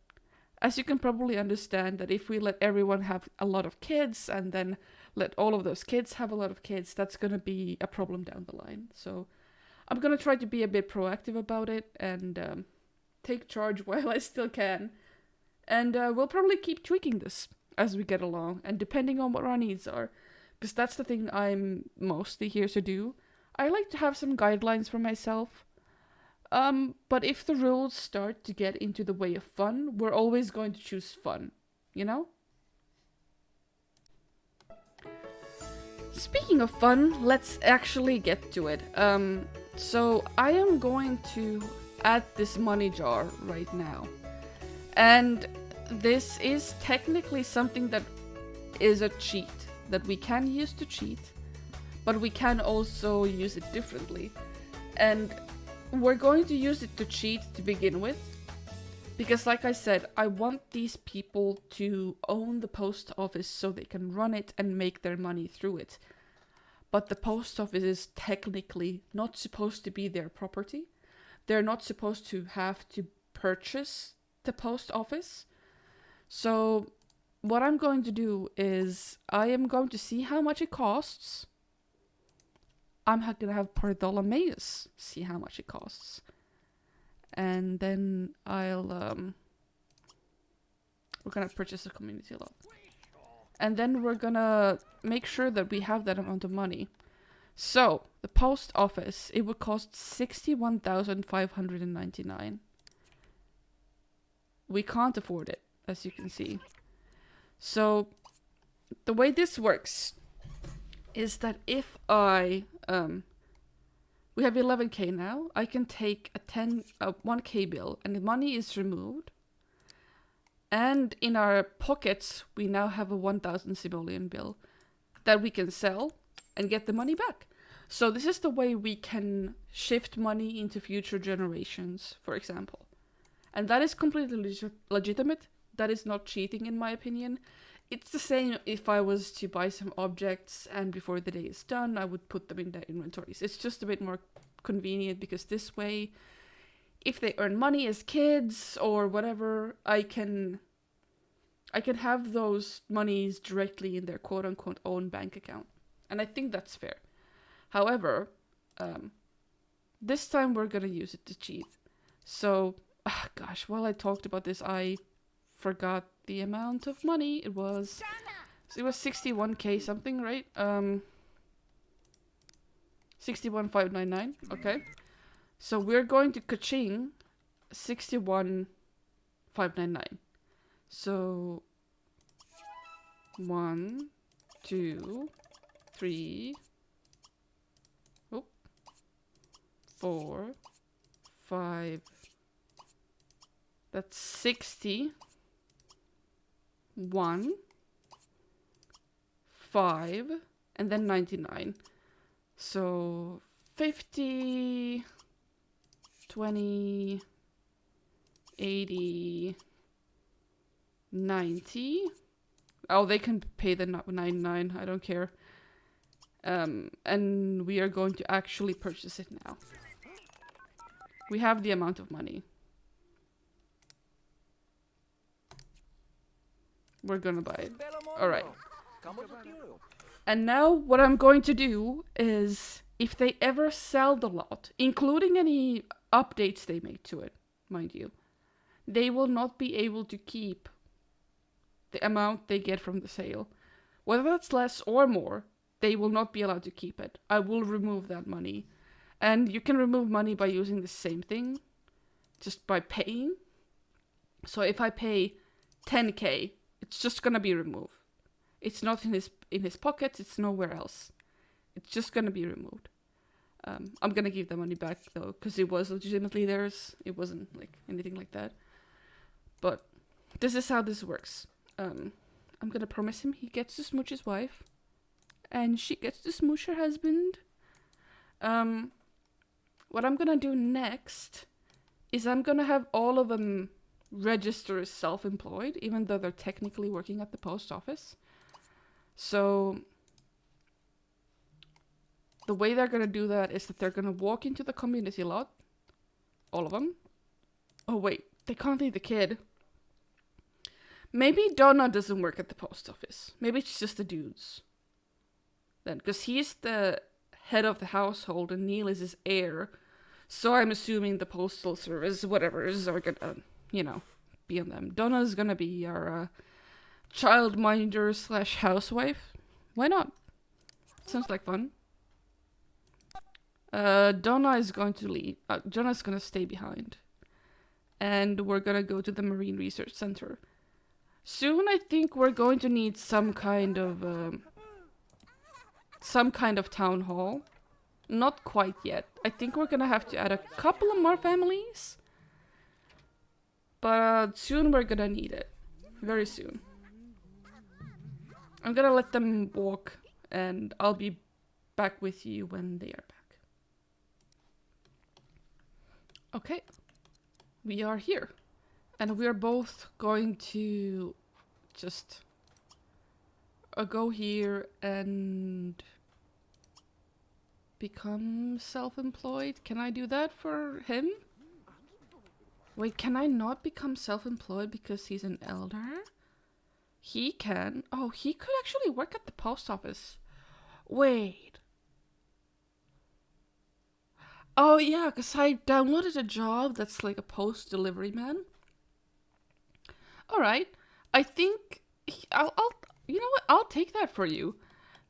as you can probably understand, that if we let everyone have a lot of kids and then let all of those kids have a lot of kids, that's going to be a problem down the line. So I'm going to try to be a bit proactive about it and take charge while I still can. And we'll probably keep tweaking this as we get along, and depending on what our needs are, because that's the thing I'm mostly here to do. I like to have some guidelines for myself. But if the rules start to get into the way of fun, we're always going to choose fun, you know? Speaking of fun, let's actually get to it. So I am going to add this money jar right now. And this is technically something that is a cheat, that we can use to cheat, but we can also use it differently. And we're going to use it to cheat to begin with, because like I said, I want these people to own the post office so they can run it and make their money through it. But the post office is technically not supposed to be their property. They're not supposed to have to purchase the post office. So what I'm going to do is I am going to see how much it costs. I'm going to have Bartholomeus see how much it costs. And then we're going to purchase a community lot. And then we're going to make sure that we have that amount of money. So, the post office, it would cost 61,599. We can't afford it, as you can see. So, the way this works is that if I we have 11k now, I can take a 1k bill and the money is removed. And in our pockets, we now have a 1,000 simoleon bill that we can sell and get the money back. So this is the way we can shift money into future generations, for example. And that is completely legitimate. That is not cheating, in my opinion. It's the same if I was to buy some objects and before the day is done, I would put them in their inventories. It's just a bit more convenient because this way, if they earn money as kids or whatever, I can have those monies directly in their quote-unquote own bank account. And I think that's fair. However, this time we're going to use it to cheat. So, gosh, while I talked about this, I forgot the amount of money. It was 61k something, right? 61,599. Okay. So we're going to ka-ching 61,599. So 1, 2, 3, 4, 5. That's 60. 1, 5, and then 99. So 50, 20, 80, 90. Oh, they can pay the 99. I don't care. And we are going to actually purchase it now. We have the amount of money. We're gonna buy it. Alright. And now what I'm going to do is, if they ever sell the lot, including any updates they make to it, mind you, they will not be able to keep the amount they get from the sale. Whether that's less or more, they will not be allowed to keep it. I will remove that money. And you can remove money by using the same thing, just by paying. So if I pay 10k, it's just gonna be removed. It's not in his pockets, it's nowhere else. It's just gonna be removed. I'm gonna give the money back though, because it was legitimately theirs. It wasn't like anything like that. But this is how this works. I'm gonna promise him he gets to smooch his wife, and she gets to smooch her husband. What I'm gonna do next is I'm gonna have all of them register as self-employed, even though they're technically working at the post office. So the way they're gonna do that is that they're gonna walk into the community lot, all of them. Oh wait, they can't leave the kid. Maybe Donna doesn't work at the post office. Maybe it's just the dudes. Then, because he's the head of the household and Neil is his heir. So I'm assuming the postal service, whatever, are gonna, you know, be on them. Donna's gonna be our childminder / housewife. Why not? Sounds like fun. Donna is going to leave. Donna's gonna stay behind. And we're gonna go to the Marine Research Center. Soon I think we're going to need some kind of town hall. Not quite yet. I think we're gonna have to add a couple of more families. But soon we're gonna need it. Very soon. I'm gonna let them walk and I'll be back with you when they are back. Okay. We are here. And we're both going to just go here and become self-employed. Can I do that for him? Wait, can I not become self-employed because he's an elder? He can. Oh, he could actually work at the post office. Wait. Oh yeah, because I downloaded a job that's like a post delivery man. Alright. I think I'll you know what? I'll take that for you.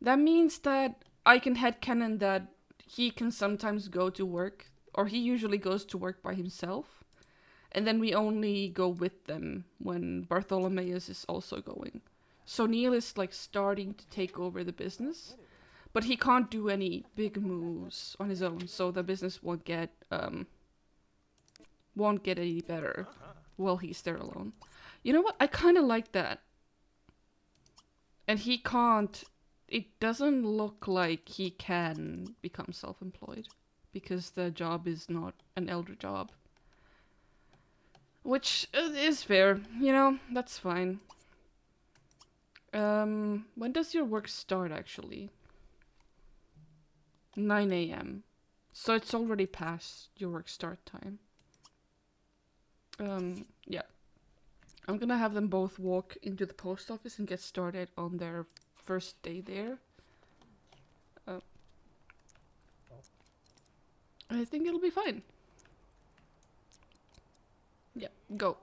That means that I can headcanon that he can sometimes go to work, or he usually goes to work by himself. And then we only go with them when Bartholomeus is also going. So Neil is like starting to take over the business, but he can't do any big moves on his own, so the business won't get any better while he's there alone. You know what? I kind of like that. And he can't. It doesn't look like he can become self-employed because the job is not an elder job. Which is fair, you know, that's fine. When does your work start actually? 9 AM. So it's already past your work start time. Yeah. I'm gonna have them both walk into the post office and get started on their first day there. I think it'll be fine. Yeah, go.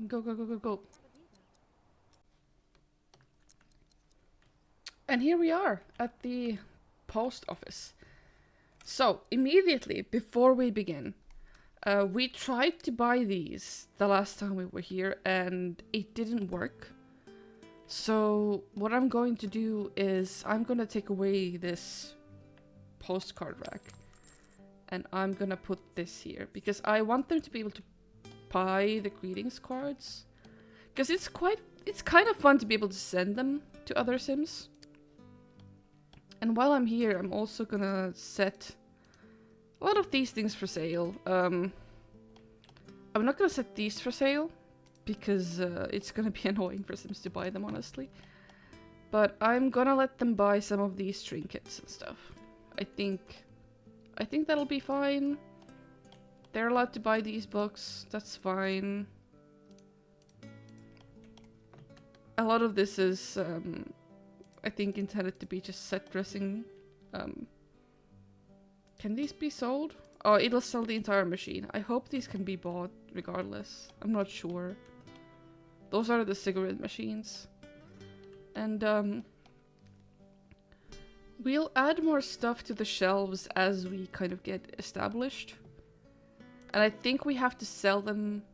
Go, go, go, go, go. And here we are at the post office. So, immediately before we begin, we tried to buy these the last time we were here and it didn't work. So what I'm going to do is I'm going to take away this postcard rack And I'm gonna put this here because I want them to be able to buy the greetings cards. Because it's kind of fun to be able to send them to other Sims. And while I'm here, I'm also gonna set a lot of these things for sale. I'm not gonna set these for sale because it's gonna be annoying for Sims to buy them, honestly. But I'm gonna let them buy some of these trinkets and stuff. I think that'll be fine. They're allowed to buy these books. That's fine. A lot of this is, I think, intended to be just set dressing. Can these be sold? Oh, it'll sell the entire machine. I hope these can be bought regardless. I'm not sure. Those are the cigarette machines. And, we'll add more stuff to the shelves as we kind of get established. And I think we have to sell them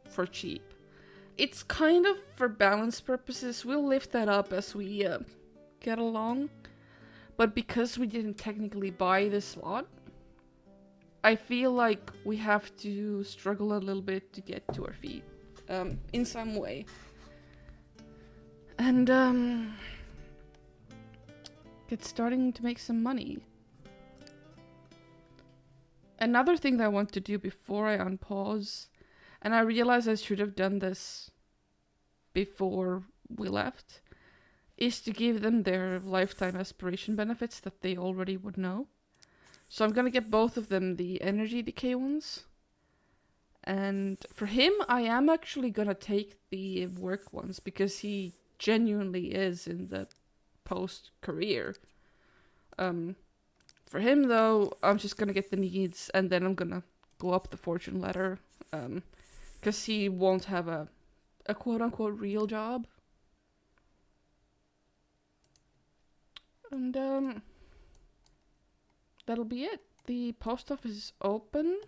for cheap. It's kind of for balance purposes. We'll lift that up as we get along. But because we didn't technically buy this lot, I feel like we have to struggle a little bit to get to our feet. In some way. And get starting to make some money. Another thing that I want to do before I unpause, and I realize I should have done this before we left, is to give them their lifetime aspiration benefits that they already would know. So I'm gonna get both of them the energy decay ones. And for him, I am actually gonna take the work ones because he genuinely is in the post-career. For him, though, I'm just gonna get the needs, and then I'm gonna go up the fortune ladder, because he won't have a quote-unquote real job. And, that'll be it. The post office is open.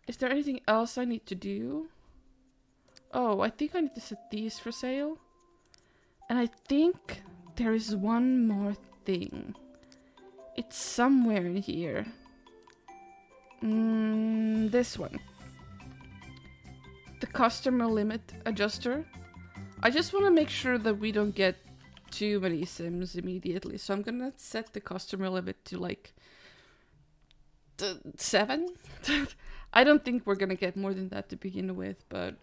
Is there anything else I need to do? Oh, I think I need to set these for sale. And I think there is one more thing. It's somewhere in here. This one. The customer limit adjuster. I just want to make sure that we don't get too many Sims immediately. So I'm gonna set the customer limit to like 7. I don't think we're gonna get more than that to begin with, but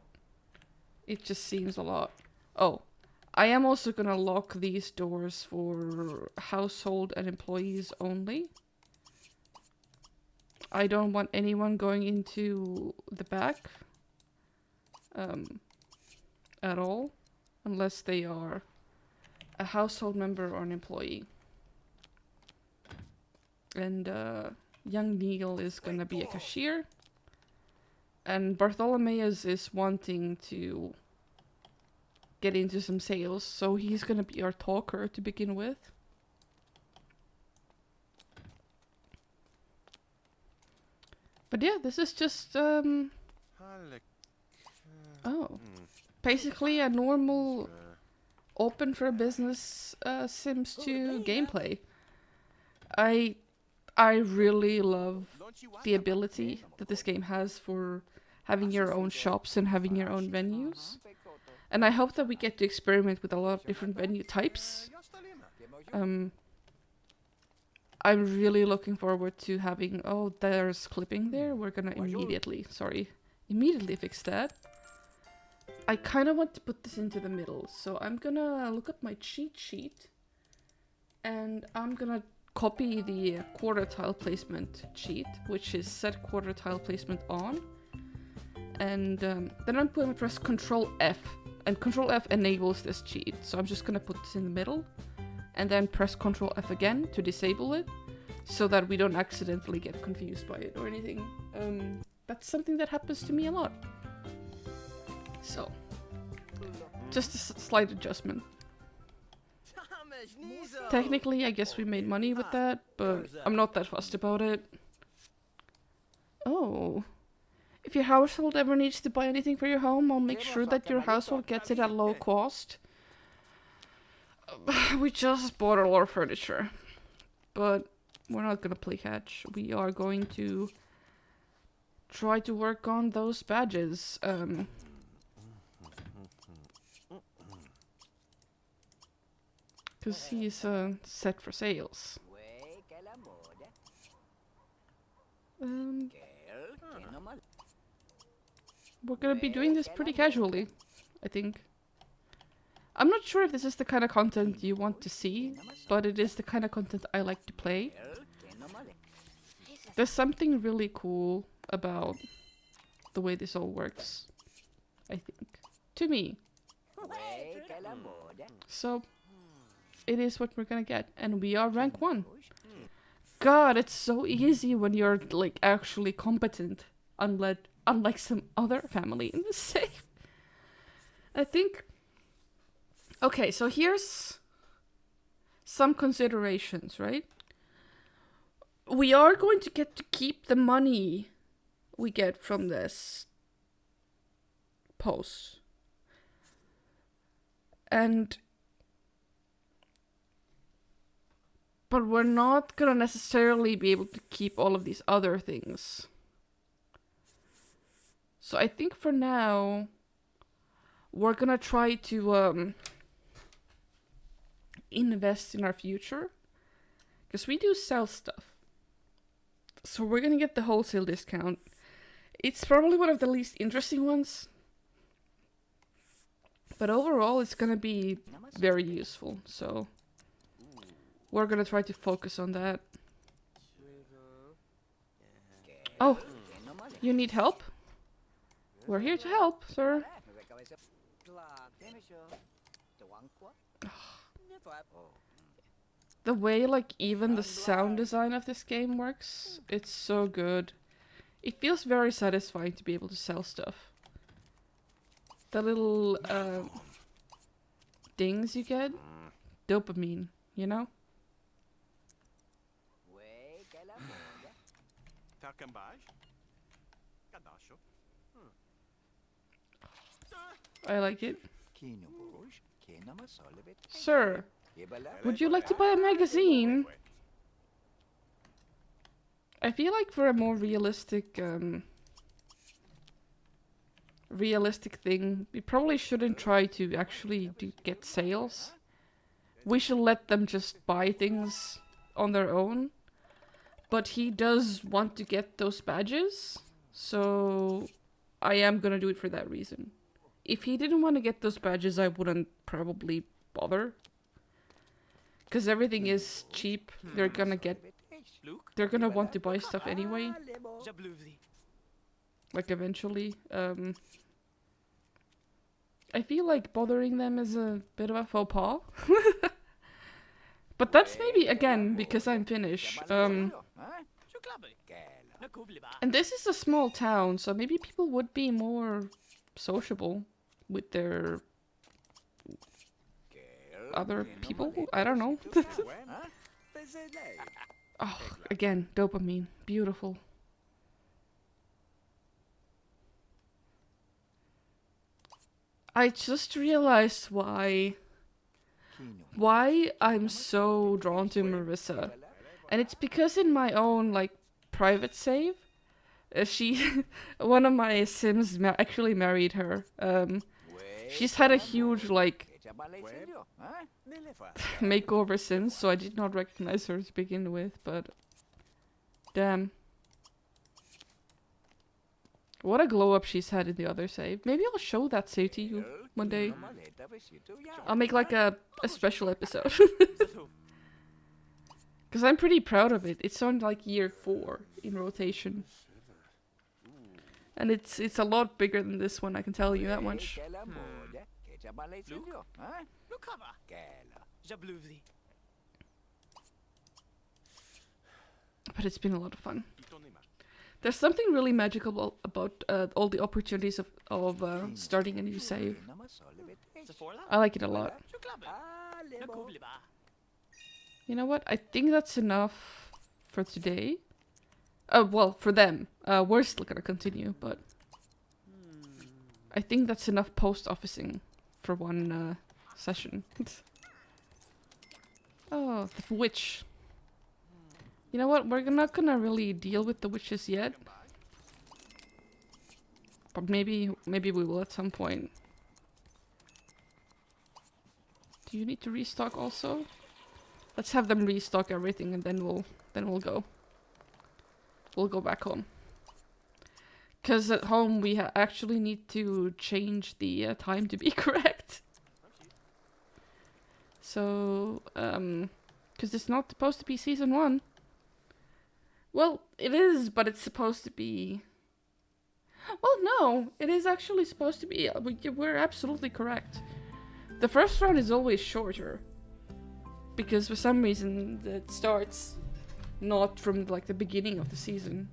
it just seems a lot. Oh, I am also gonna lock these doors for household and employees only. I don't want anyone going into the back at all, unless they are a household member or an employee. And young Neil is gonna be a cashier. And Bartholomeus is wanting to get into some sales, so he's gonna be our talker to begin with. But yeah, this is just basically a normal open for business Sims 2 gameplay. I really love the ability that this game has for having your own shops and having your own venues. And I hope that we get to experiment with a lot of different venue types. I'm really looking forward to having... Oh, there's clipping there. We're gonna immediately fix that. I kind of want to put this into the middle. So I'm gonna look up my cheat sheet. And I'm gonna copy the quarter tile placement cheat, which is set quarter tile placement on. And then I'm going to press Control F. And Control F enables this cheat. So I'm just going to put this in the middle. And then press Control F again to disable it. So that we don't accidentally get confused by it or anything. That's something that happens to me a lot. So, just a slight adjustment. Technically, I guess we made money with that, but I'm not that fussed about it. Oh. If your household ever needs to buy anything for your home, I'll make sure that your household gets it at low cost. We just bought a lot of furniture. But we're not gonna play catch. We are going to try to work on those badges. Because he's set for sales. We're gonna be doing this pretty casually, I think. I'm not sure if this is the kind of content you want to see, but it is the kind of content I like to play. There's something really cool about the way this all works, I think. To me. So, it is what we're gonna get, and we are rank 1. God, it's so easy when you're, like, actually competent, unlike some other family in the save. I think... Okay, so here's some considerations, right? We are going to get to keep the money we get from this post. But we're not gonna necessarily be able to keep all of these other things. So I think for now, we're gonna try to invest in our future. Because we do sell stuff. So we're gonna get the wholesale discount. It's probably one of the least interesting ones. But overall, it's gonna be very useful. So we're gonna try to focus on that. Oh, you need help? We're here to help, sir. The way, like, even the sound design of this game works, it's so good. It feels very satisfying to be able to sell stuff. The little, dings you get, dopamine, you know? I like it. Sir, would you like to buy a magazine? I feel like for a more realistic thing, we probably shouldn't try to actually get sales. We should let them just buy things on their own. But he does want to get those badges, so I am gonna do it for that reason. If he didn't want to get those badges, I wouldn't probably bother. Because everything is cheap. They're gonna want to buy stuff anyway. Like, eventually. I feel like bothering them is a bit of a faux pas. But that's maybe, again, because I'm Finnish. And this is a small town, so maybe people would be more sociable with their other people? I don't know. Oh, again, dopamine. Beautiful. I just realized why I'm so drawn to Marissa. And it's because in my own, like, private save, one of my sims actually married her. She's had a huge, like, makeover since, so I did not recognize her to begin with, but damn. What a glow up she's had in the other save. Maybe I'll show that save to you one day. I'll make like a special episode. Because I'm pretty proud of it. It's on like year 4 in rotation. And it's a lot bigger than this one, I can tell you that much. But it's been a lot of fun. There's something really magical about all the opportunities of starting a new save. I like it a lot. You know what? I think that's enough for today. Oh, well, for them. We're still gonna continue, but I think that's enough post-officing for one session. Oh, the witch. You know what? We're not gonna really deal with the witches yet. But maybe we will at some point. Do you need to restock also? Let's have them restock everything and then we'll go. We'll go back home. Cause at home we actually need to change the time to be correct. So, cause it's not supposed to be season 1. Well, it is, but it's supposed to be... Well, no, it is actually supposed to be. We're absolutely correct. The first round is always shorter. Because for some reason it starts not from like the beginning of the season.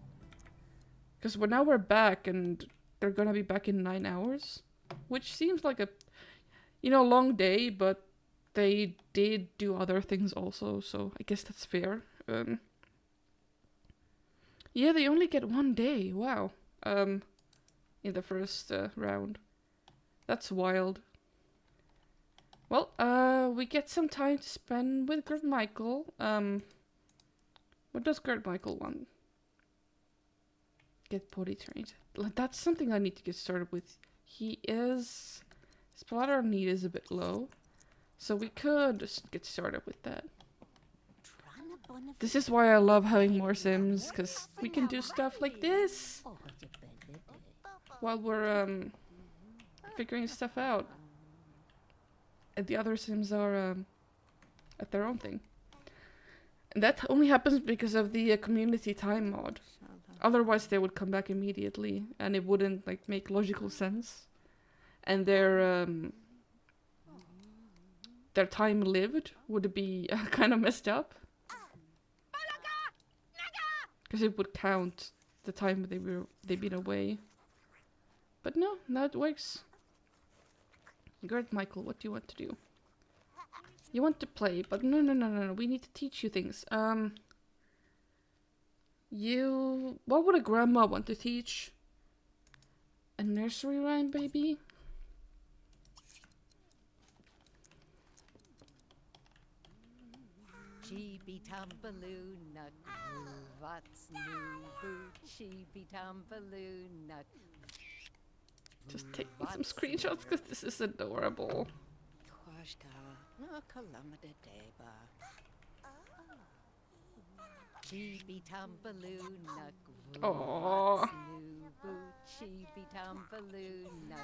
Because now we're back and they're gonna be back in 9 hours. Which seems like a, you know, long day, but they did do other things also, so I guess that's fair. Yeah, they only get 1 day, wow. In the first round. That's wild. Well, we get some time to spend with Gert Michael. What does Gert Michael want? Get potty trained. That's something I need to get started with. His splatter need is a bit low. So we could just get started with that. This is why I love having more Sims, because we can do stuff like this while we're figuring stuff out. And the other Sims are at their own thing. And that only happens because of the community time mod. Otherwise they would come back immediately and it wouldn't like make logical sense. And their time lived would be kind of messed up. Because it would count the time they've been away. But no, now it works. Gert Michael, what do you want to do? You want to play, but no, we need to teach you things. What would a grandma want to teach? A nursery rhyme, baby? Chibi Tambaluna, what's new boot? Chibi Tambaluna. Just taking some screenshots because this is adorable. Chibi Tambaluna, Aww. what's new boot? Chibi Tambaluna,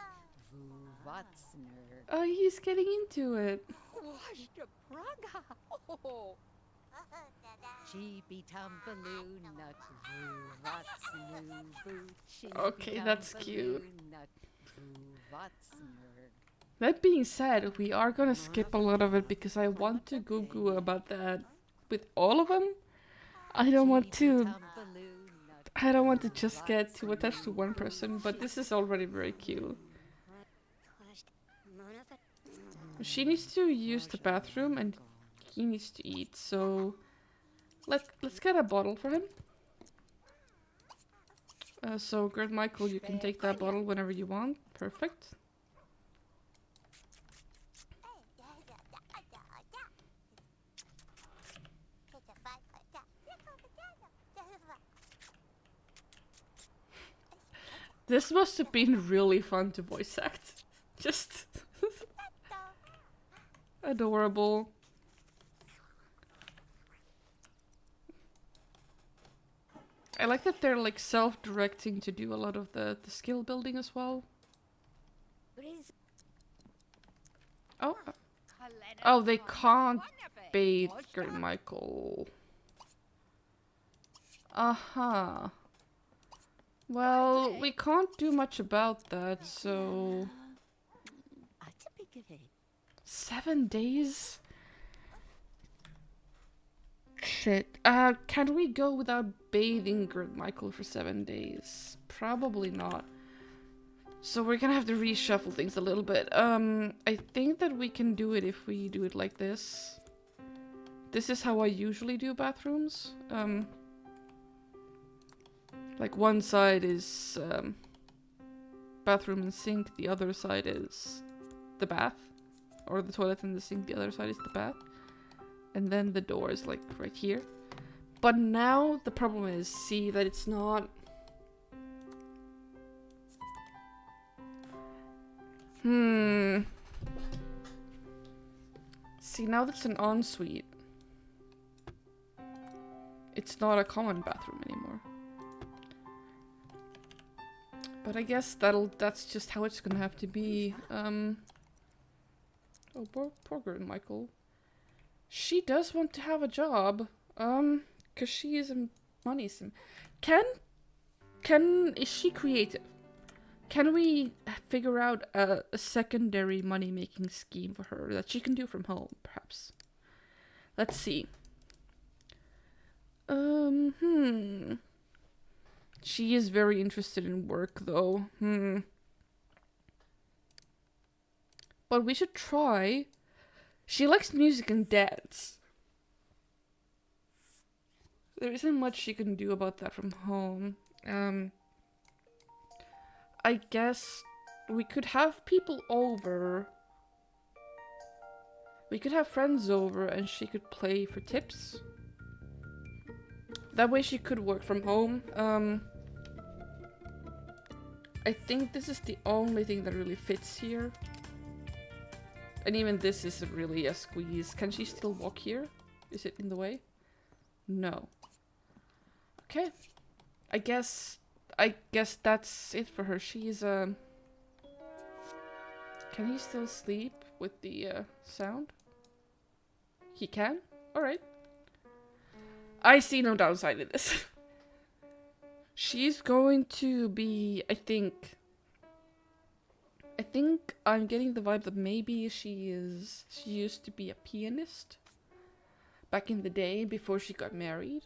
what's new? Oh, he's getting into it. Okay, that's cute. That being said, we are gonna skip a lot of it because I want to goo about that with all of them. I don't want to just get too attached to one person, but this is already very cute. She needs to use the bathroom and he needs to eat, so let's get a bottle for him. So Gert Michael, you can take that bottle whenever you want. Perfect. This must have been really fun to voice act. Just adorable. I like that they're like self-directing to do a lot of the skill building as well. Oh. Oh, they can't bathe Gert Michael. Uh-huh. Well, we can't do much about that, so... 7 days? Shit. Can we go without bathing Gert Michael for 7 days? Probably not. So we're gonna have to reshuffle things a little bit. I think that we can do it if we do it like this. This is how I usually do bathrooms. Like one side is bathroom and sink, the other side is the bath. Or the toilet and the sink, the other side is the bath. And then the door is like right here. But now the problem is, see that it's not... See, now that's an ensuite. It's not a common bathroom anymore. But I guess that's just how it's gonna have to be. Oh, poor girl, Michael. She does want to have a job. Cause she is a money sim. Is she creative? Can we figure out a secondary money-making scheme for her that she can do from home, perhaps? Let's see. She is very interested in work, though. But we should try. She likes music and dance. There isn't much she can do about that from home. I guess we could have people over. We could have friends over and she could play for tips. That way she could work from home. I think this is the only thing that really fits here. And even this is really a squeeze. Can she still walk here? Is it in the way? No. Okay. I guess that's it for her. She's Can he still sleep with the sound? He can? Alright. I see no downside in this. She's going to be, I think I'm getting the vibe that maybe she used to be a pianist back in the day before she got married.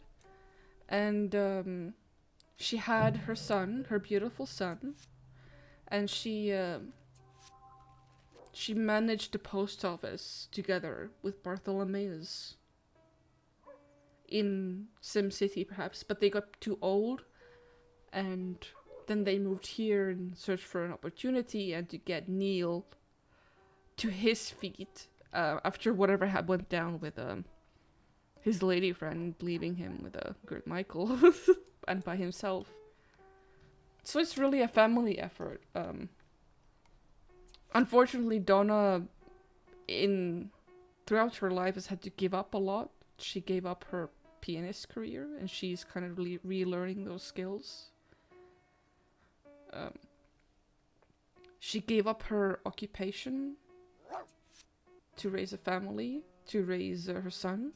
And she had her son, her beautiful son, and she managed the post office together with Bartholomeus in SimCity perhaps, but they got too old and then they moved here and searched for an opportunity and to get Neil to his feet after whatever had went down with his lady friend leaving him with Gert Michael and by himself. So it's really a family effort. Unfortunately, Donna throughout her life has had to give up a lot. She gave up her pianist career and she's kind of relearning those skills. She gave up her occupation to raise a family, to raise her son,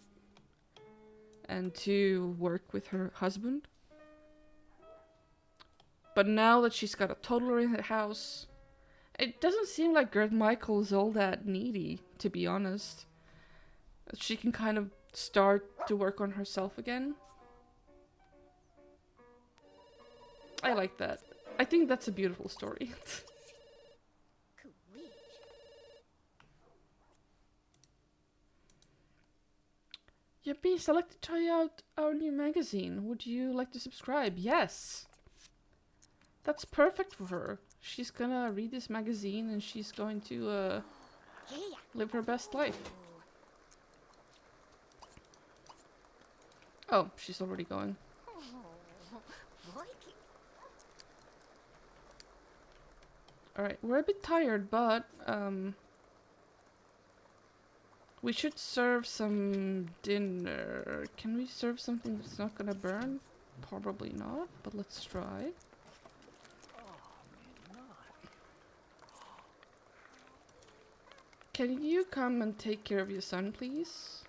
and to work with her husband. But now that she's got a toddler in the house, it doesn't seem like Gert Michael is all that needy, to be honest. She can kind of start to work on herself again. I like that. I think that's a beautiful story. Yippee, select to try out our new magazine. Would you like to subscribe? Yes! That's perfect for her. She's gonna read this magazine and she's going to live her best life. Oh, she's already going. Alright, we're a bit tired, but we should serve some dinner. Can we serve something that's not gonna burn? Probably not, but let's try. Can you come and take care of your son, please?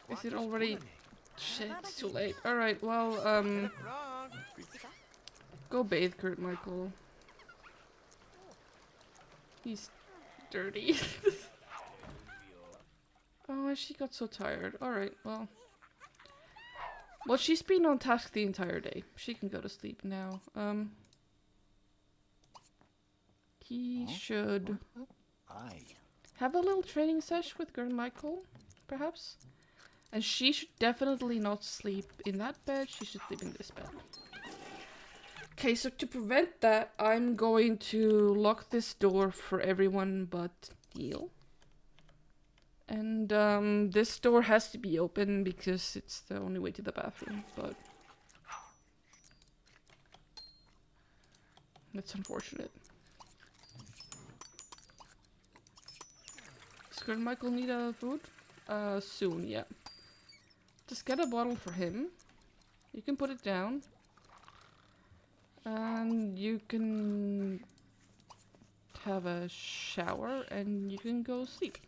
Is it already? Shit, it's too late. Alright, well, go bathe, Gert Michael. He's dirty. Oh, she got so tired. Alright, well. Well, she's been on task the entire day. She can go to sleep now. He should have a little training sesh with Gert Michael, perhaps. And she should definitely not sleep in that bed. She should sleep in this bed. Okay, so to prevent that, I'm going to lock this door for everyone but Neil. And this door has to be open because it's the only way to the bathroom, but that's unfortunate. Does Michael need a food? Soon, yeah. Just get a bottle for him. You can put it down. And you can have a shower and you can go sleep.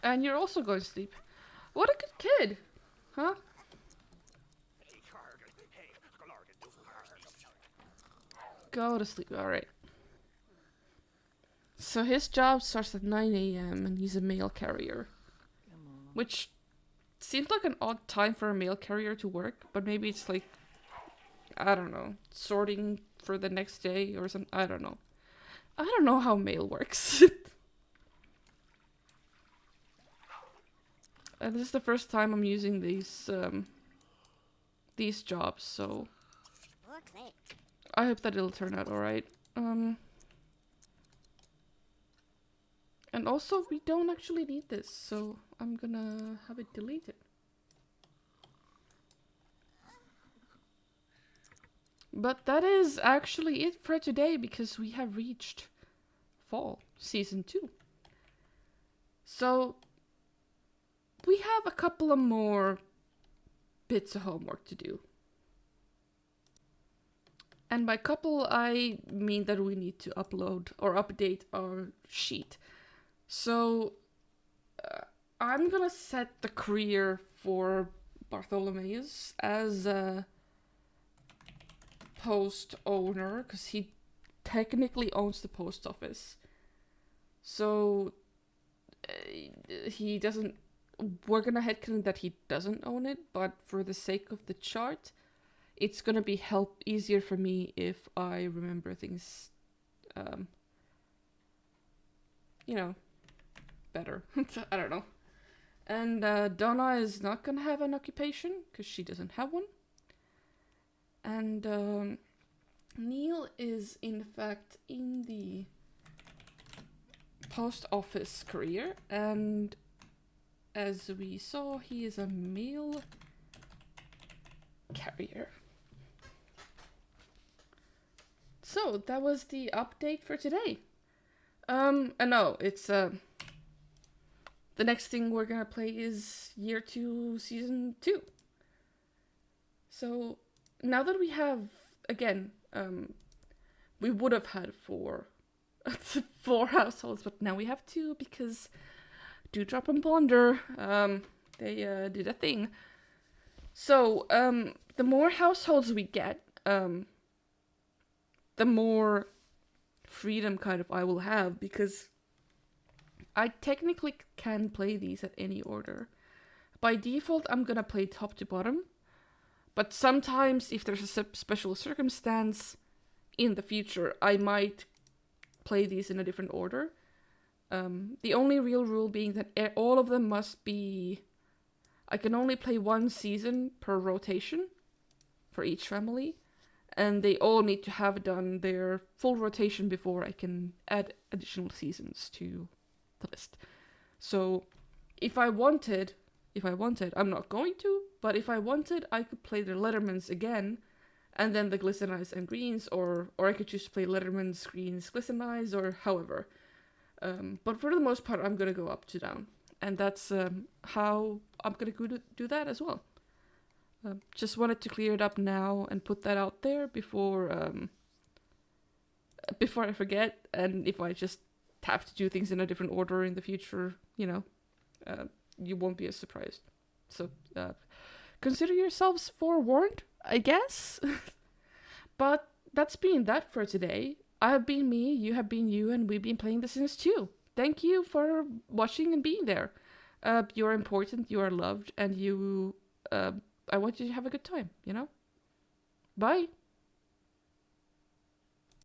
And you're also going to sleep. What a good kid! Huh? Go to sleep, alright. So his job starts at 9 a.m. and he's a mail carrier. Which seems like an odd time for a mail carrier to work, but maybe it's like, I don't know, sorting for the next day or something. I don't know. I don't know how mail works. And this is the first time I'm using these jobs, so I hope that it'll turn out alright. And also, we don't actually need this, so I'm gonna have it deleted. But that is actually it for today, because we have reached fall, season 2. So, we have a couple of more bits of homework to do. And by couple, I mean that we need to upload or update our sheet. So, I'm gonna set the career for Bartholomeus as a post owner, because he technically owns the post office. So, he doesn't... We're gonna headcanon that he doesn't own it, but for the sake of the chart, it's gonna be easier for me if I remember things, you know, better. I don't know. And Donna is not gonna have an occupation because she doesn't have one. And Neil is in fact in the post office career, and as we saw, he is a mail carrier. So that was the update for today. And no, it's the next thing we're gonna play is Year 2, Season 2. So now that we have, again, we would have had 4 households, but now we have 2 because Dewdrop and Bonder, they did a thing. So the more households we get, the more freedom kind of I will have, because I technically can play these at any order. By default, I'm gonna play top to bottom, but sometimes if there's a special circumstance in the future, I might play these in a different order. The only real rule being that all of them must be... I can only play 1 season per rotation for each family, and they all need to have done their full rotation before I can add additional seasons to the list. So if I wanted, I'm not going to, but if I wanted, I could play the Lettermans again, and then the Glisten Eyes and Greens, or I could just play Lettermans, Greens, Glisten Eyes, or however. But for the most part, I'm gonna go up to down, and that's how I'm gonna do that as well. Just wanted to clear it up now and put that out there before I forget, and if I just have to do things in a different order in the future, you know, you won't be as surprised. So consider yourselves forewarned, I guess. But that's been that for today. I have been me, you have been you, and we've been playing The Sims 2. Thank you for watching and being there. You're important, you are loved, and I want you to have a good time, you know? Bye!